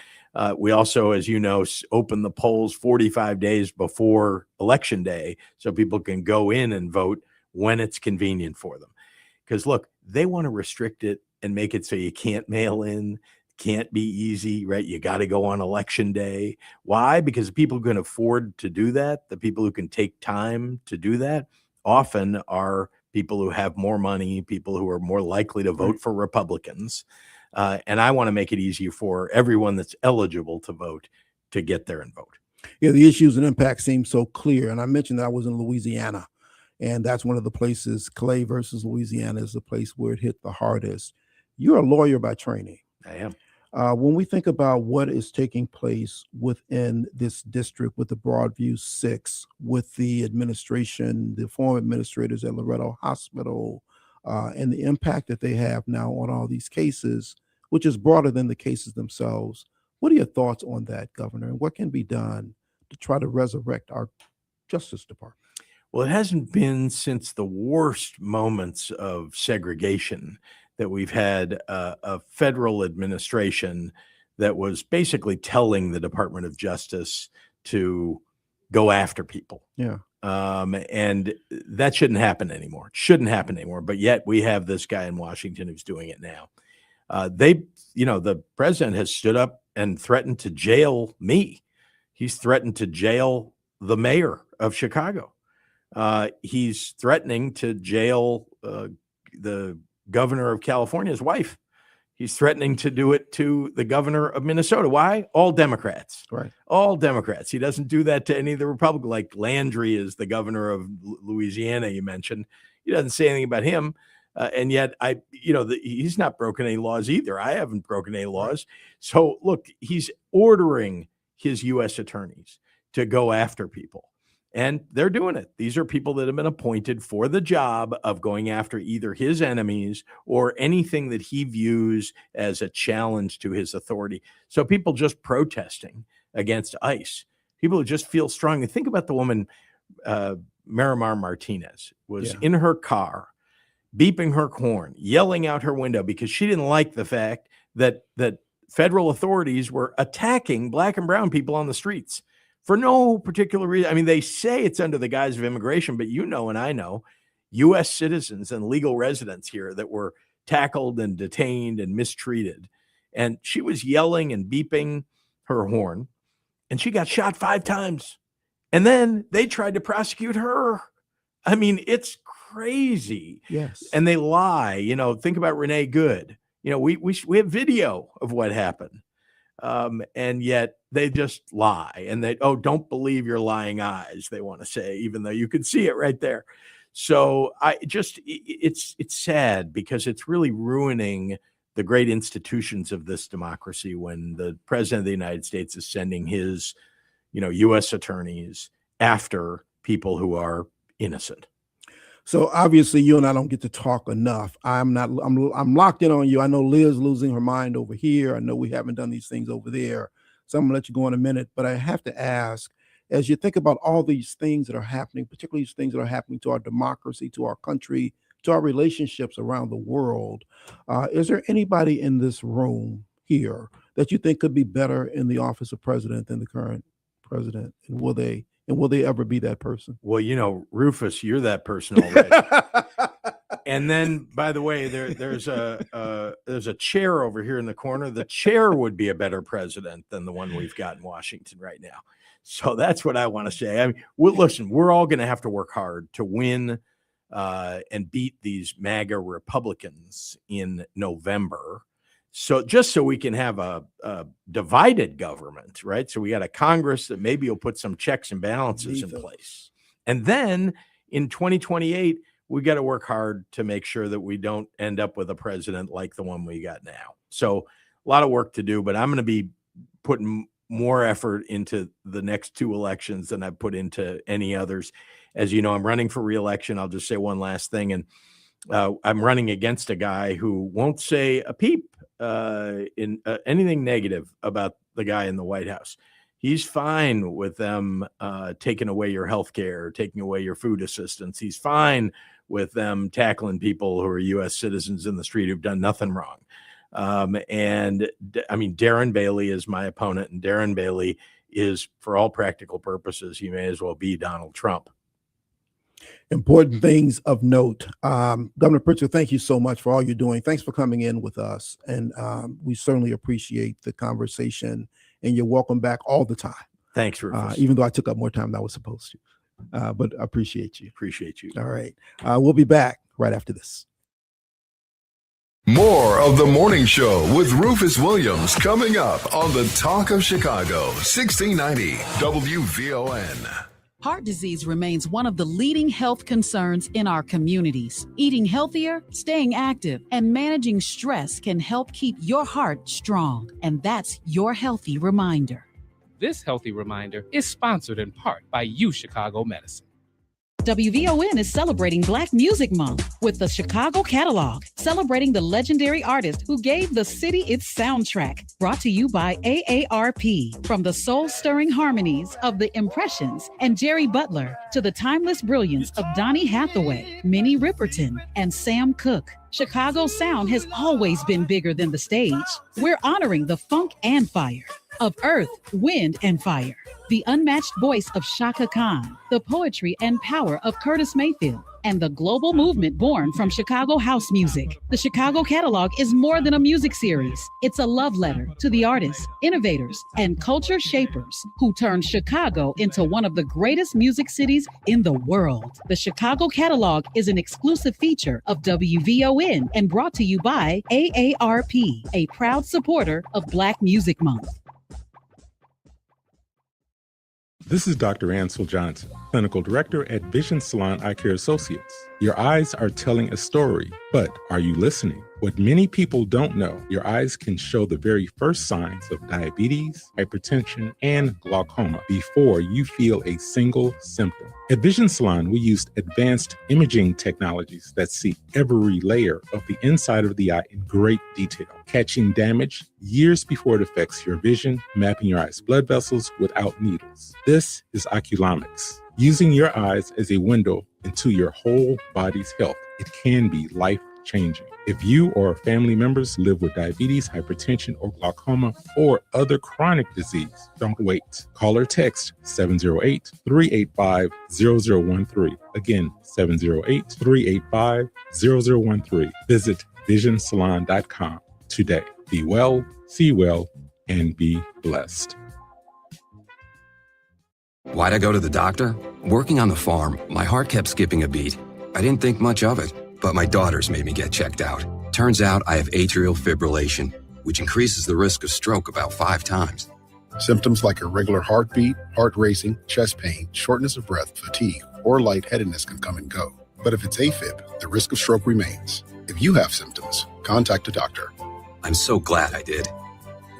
S16: We also, as you know, open the polls 45 days before Election Day so people can go in and vote when it's convenient for them. Because, look, they want to restrict it and make it so you can't mail in, can't be easy, right? You got to go on Election Day. Why? Because the people who can afford to do that, the people who can take time to do that, often are people who have more money, people who are more likely to vote for Republicans. And I want to make it easy for everyone that's eligible to vote to get there and vote.
S4: Yeah, the issues and impacts seem so clear. And I mentioned that I was in Louisiana, and that's one of the places, Clay versus Louisiana is the place where it hit the hardest. You're a lawyer by training.
S16: I am.
S4: When we think about what is taking place within this district with the Broadview 6, with the administration, the former administrators at Loretto Hospital, and the impact that they have now on all these cases, which is broader than the cases themselves. What are your thoughts on that, Governor? And what can be done to try to resurrect our Justice Department?
S16: Well, it hasn't been since the worst moments of segregation that we've had a federal administration that was basically telling the Department of Justice to go after people.
S4: Yeah.
S16: And that shouldn't happen anymore. It shouldn't happen anymore. But yet we have this guy in Washington who's doing it now. The president has stood up and threatened to jail me. He's threatened to jail the mayor of Chicago. He's threatening to jail the governor of California's wife. He's threatening to do it to the governor of Minnesota. Why? All Democrats.
S4: Right.
S16: All Democrats. He doesn't do that to any of the Republicans. Like Landry is the governor of Louisiana, you mentioned. He doesn't say anything about him. And yet, he's not broken any laws either. I haven't broken any laws. So, look, he's ordering his U.S. attorneys to go after people. And they're doing it. These are people that have been appointed for the job of going after either his enemies or anything that he views as a challenge to his authority. So people just protesting against ICE, people who just feel strongly. Think about the woman, Miramar Martinez, was in her car, beeping her horn, yelling out her window because she didn't like the fact that federal authorities were attacking Black and brown people on the streets. For no particular reason. I mean, they say it's under the guise of immigration, but and I know U.S. citizens and legal residents here that were tackled and detained and mistreated. And she was yelling and beeping her horn, and she got shot 5 times. And then they tried to prosecute her. I mean, it's crazy.
S4: Yes.
S16: And they lie. Think about Renee Good. We have video of what happened. And yet they just lie, and don't believe your lying eyes, they want to say, even though you can see it right there. So it's sad because it's really ruining the great institutions of this democracy when the president of the United States is sending his, U.S. attorneys after people who are innocent.
S4: So obviously you and I don't get to talk enough. I'm locked in on you. I know Liz losing her mind over here. I know we haven't done these things over there. So I'm gonna let you go in a minute, but I have to ask, as you think about all these things that are happening, particularly these things that are happening to our democracy, to our country, to our relationships around the world, is there anybody in this room here that you think could be better in the office of president than the current president? And will they ever be that person?
S16: Well, Rufus, you're that person already. And then, by the way, there's a chair over here in the corner. The chair would be a better president than the one we've got in Washington right now. So that's what I want to say. I mean, listen, we're all going to have to work hard to win and beat these MAGA Republicans in November. So just so we can have a divided government, right? So we got a Congress that maybe will put some checks and balances in place. And then in 2028, we got to work hard to make sure that we don't end up with a president like the one we got now. So a lot of work to do, but I'm going to be putting more effort into the next two elections than I've put into any others. As you know, I'm running for re-election. I'll just say one last thing. And I'm running against a guy who won't say a peep in anything negative about the guy in the White House. He's fine with them taking away your health care, taking away your food assistance. He's fine with them tackling people who are U.S. citizens in the street who've done nothing wrong. And I mean, Darren Bailey is my opponent, and Darren Bailey is, for all practical purposes, he may as well be Donald Trump.
S4: Important things of note. Governor Pritzker, thank you so much for all you're doing. Thanks for coming in with us. And we certainly appreciate the conversation, and you're welcome back all the time.
S16: Thanks, Rufus.
S4: Even though I took up more time than I was supposed to. But I appreciate you.
S16: Appreciate you.
S4: All right. We'll be back right after this.
S1: More of the morning show with Rufus Williams coming up on the Talk of Chicago, 1690 WVON.
S11: Heart disease remains one of the leading health concerns in our communities. Eating healthier, staying active, and managing stress can help keep your heart strong. And that's your healthy reminder.
S7: This healthy reminder is sponsored in part by U Chicago Medicine.
S11: WVON is celebrating Black Music Month with the Chicago Catalog, celebrating the legendary artist who gave the city its soundtrack. Brought to you by AARP. From the soul-stirring harmonies of The Impressions and Jerry Butler to the timeless brilliance of Donny Hathaway, Minnie Riperton, and Sam Cooke, Chicago's sound has always been bigger than the stage. We're honoring the funk and fire of earth, wind, and fire, the unmatched voice of Shaka Khan, the poetry and power of Curtis Mayfield, and the global movement born from Chicago house music. The Chicago Catalog is more than a music series. It's a love letter to the artists, innovators, and culture shapers who turned Chicago into one of the greatest music cities in the world. The Chicago Catalog is an exclusive feature of WVON and brought to you by AARP, a proud supporter of Black Music Month.
S12: This is Dr. Ansel Johnson, Clinical Director at Vision Salon Eye Care Associates. Your eyes are telling a story, but are you listening? What many people don't know, your eyes can show the very first signs of diabetes, hypertension, and glaucoma before you feel a single symptom. At Vision Salon, we used advanced imaging technologies that see every layer of the inside of the eye in great detail, catching damage years before it affects your vision, mapping your eye's blood vessels without needles. This is Oculomics. Using your eyes as a window into your whole body's health, it can be life-changing. If you or family members live with diabetes, hypertension, or glaucoma, or other chronic disease, don't wait. Call or text 708-385-0013. Again, 708-385-0013. Visit visionsalon.com today. Be well, see well, and be blessed.
S22: Why'd I go to the doctor? Working on the farm, my heart kept skipping a beat. I didn't think much of it, but my daughters made me get checked out. Turns out I have atrial fibrillation, which increases the risk of stroke about 5 times.
S23: Symptoms like irregular heartbeat, heart racing, chest pain, shortness of breath, fatigue, or lightheadedness can come and go. But if it's AFib, the risk of stroke remains. If you have symptoms, contact a doctor.
S22: I'm so glad I did.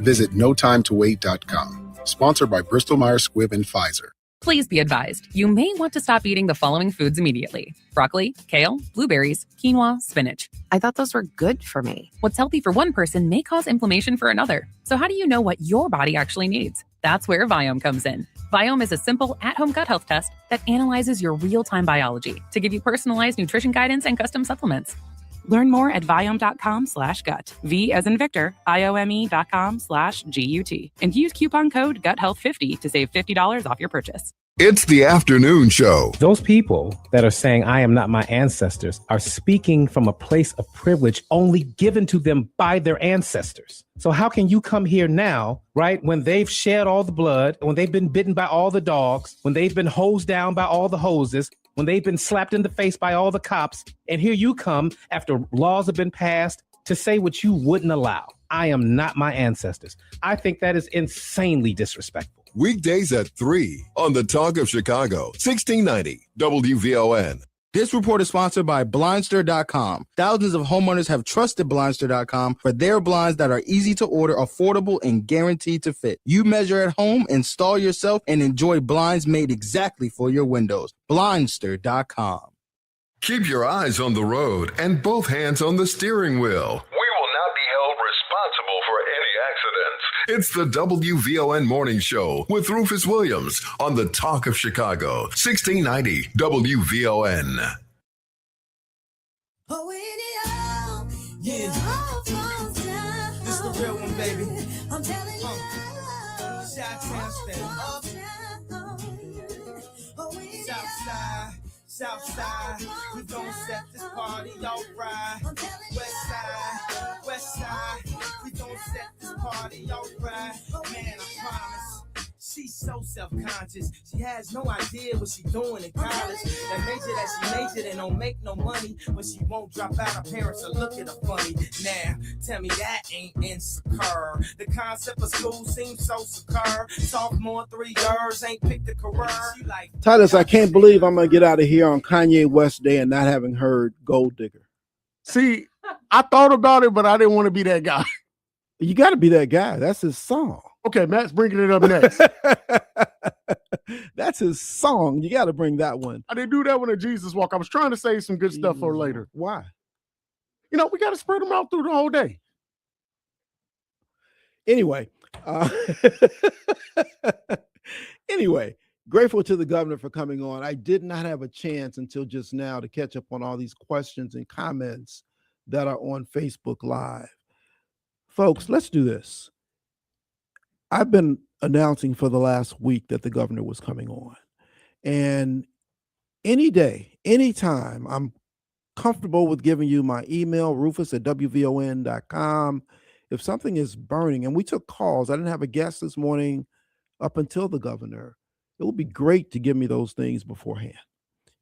S23: Visit notimetowait.com. Sponsored by Bristol-Myers Squibb and Pfizer.
S21: Please be advised, you may want to stop eating the following foods immediately: broccoli, kale, blueberries, quinoa, spinach. I thought those were good for me. What's healthy for one person may cause inflammation for another. So how do you know what your body actually needs? That's where Viome comes in. Viome is a simple at-home gut health test that analyzes your real-time biology to give you personalized nutrition guidance and custom supplements. Learn more at Viome.com/gut. V as in Victor, IOME.com/GUT. And use coupon code GUTHEALTH50 to save $50 off your purchase.
S1: It's the afternoon show.
S25: Those people that are saying, I am not my ancestors, are speaking from a place of privilege only given to them by their ancestors. So how can you come here now, right, when they've shed all the blood, when they've been bitten by all the dogs, when they've been hosed down by all the hoses, when they've been slapped in the face by all the cops, and here you come after laws have been passed to say what you wouldn't allow. I am not my ancestors. I think that is insanely disrespectful.
S1: Weekdays at 3 on the Talk of Chicago, 1690 WVON.
S2: This report is sponsored by Blindster.com. Thousands of homeowners have trusted Blindster.com for their blinds that are easy to order, affordable, and guaranteed to fit. You measure at home, install yourself, and enjoy blinds made exactly for your windows. Blindster.com.
S1: Keep your eyes on the road and both hands on the steering wheel. We will not be held responsible for any accidents. It's the WVON Morning Show with Rufus Williams on the Talk of Chicago, 1690 WVON.
S15: Yeah. This the real one, baby. I'm telling you. Chi-town stand up. Southside, we gon' set this party all right. West side, we gon' set this party all right. Man, I promise. She's so self-conscious. She has no idea what she's doing in college. That major that she majored in don't make no money. When she won't drop out, her parents will look at her funny. Now, tell me that ain't insecure. The concept of school seems so secure. Sophomore 3 years, ain't picked a career. Like,
S4: Titus, I can't believe I'm going to get out of here on Kanye West Day and not having heard Gold Digger.
S9: See, I thought about it, but I didn't want to be that guy.
S4: You got to be that guy. That's his song.
S9: Okay, Matt's bringing it up next.
S4: That's his song. You got to bring that one.
S9: I didn't do that one at Jesus Walk. I was trying to save some good stuff for later.
S4: Why?
S9: You know, we got to spread them out through the whole day.
S4: Anyway, grateful to the governor for coming on. I did not have a chance until just now to catch up on all these questions and comments that are on Facebook Live. Folks, let's do this. I've been announcing for the last week that the governor was coming on. And any day, anytime, I'm comfortable with giving you my email, rufus@wvon.com. If something is burning, and we took calls, I didn't have a guest this morning up until the governor. It would be great to give me those things beforehand.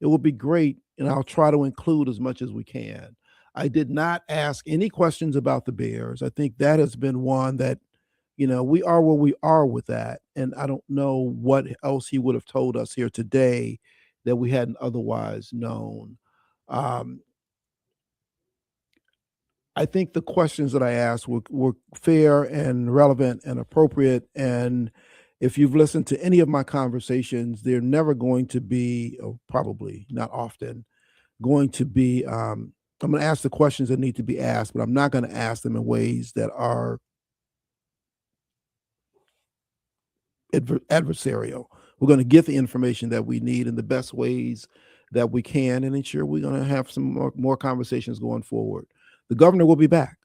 S4: It would be great, and I'll try to include as much as we can. I did not ask any questions about the Bears. I think that has been one that, you know, we are where we are with that. And I don't know what else he would have told us here today that we hadn't otherwise known. I think the questions that I asked were fair and relevant and appropriate. And if you've listened to any of my conversations, they're never going to be, or probably not often, going to be, I'm going to ask the questions that need to be asked, but I'm not going to ask them in ways that are adversarial. We're going to get the information that we need in the best ways that we can, and ensure we're going to have some more conversations going forward. The governor will be back.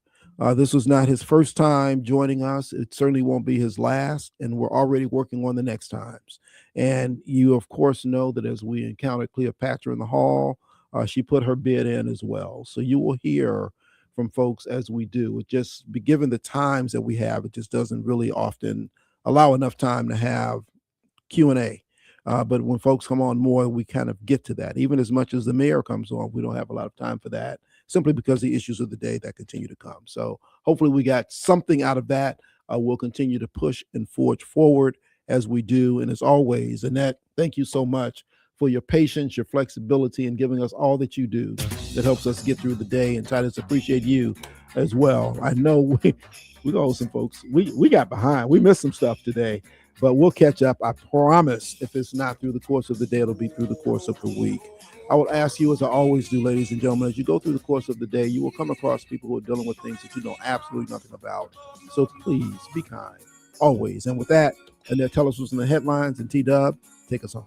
S4: This was not his first time joining us. It certainly won't be his last, and we're already working on the next times. And you, of course, know that as we encountered Cleopatra in the hall, she put her bid in as well. So you will hear from folks as we do. It just, given the times that we have, it just doesn't really often allow enough time to have Q&A. But when folks come on more, we kind of get to that. Even as much as the mayor comes on, we don't have a lot of time for that, simply because the issues of the day that continue to come. So hopefully we got something out of that. We'll continue to push and forge forward as we do. And as always, Annette, thank you so much for your patience, your flexibility, and giving us all that you do that helps us get through the day. And Titus, appreciate you as well. I know we owe some folks. We got behind. We missed some stuff today, but we'll catch up. I promise. If it's not through the course of the day, it'll be through the course of the week. I will ask you, as I always do, ladies and gentlemen, as you go through the course of the day, you will come across people who are dealing with things that you know absolutely nothing about. So please be kind, always. And with that, Annette, tell us what's in the headlines, and T-Dub, take us home.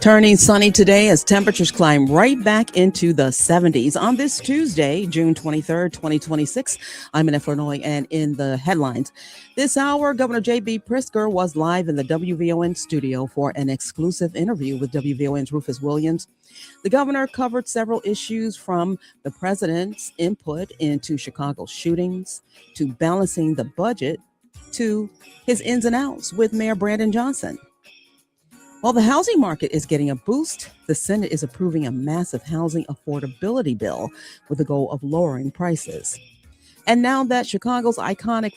S3: Turning sunny today as temperatures climb right back into the 70s. On this Tuesday, June 23rd, 2026, I'm in Illinois, and in the headlines. This hour, Governor J.B. Pritzker was live in the WVON studio for an exclusive interview with WVON's Rufus Williams. The governor covered several issues from the president's input into Chicago shootings to balancing the budget to his ins and outs with Mayor Brandon Johnson. While the housing market is getting a boost, the Senate is approving a massive housing affordability bill with the goal of lowering prices. And now that Chicago's iconic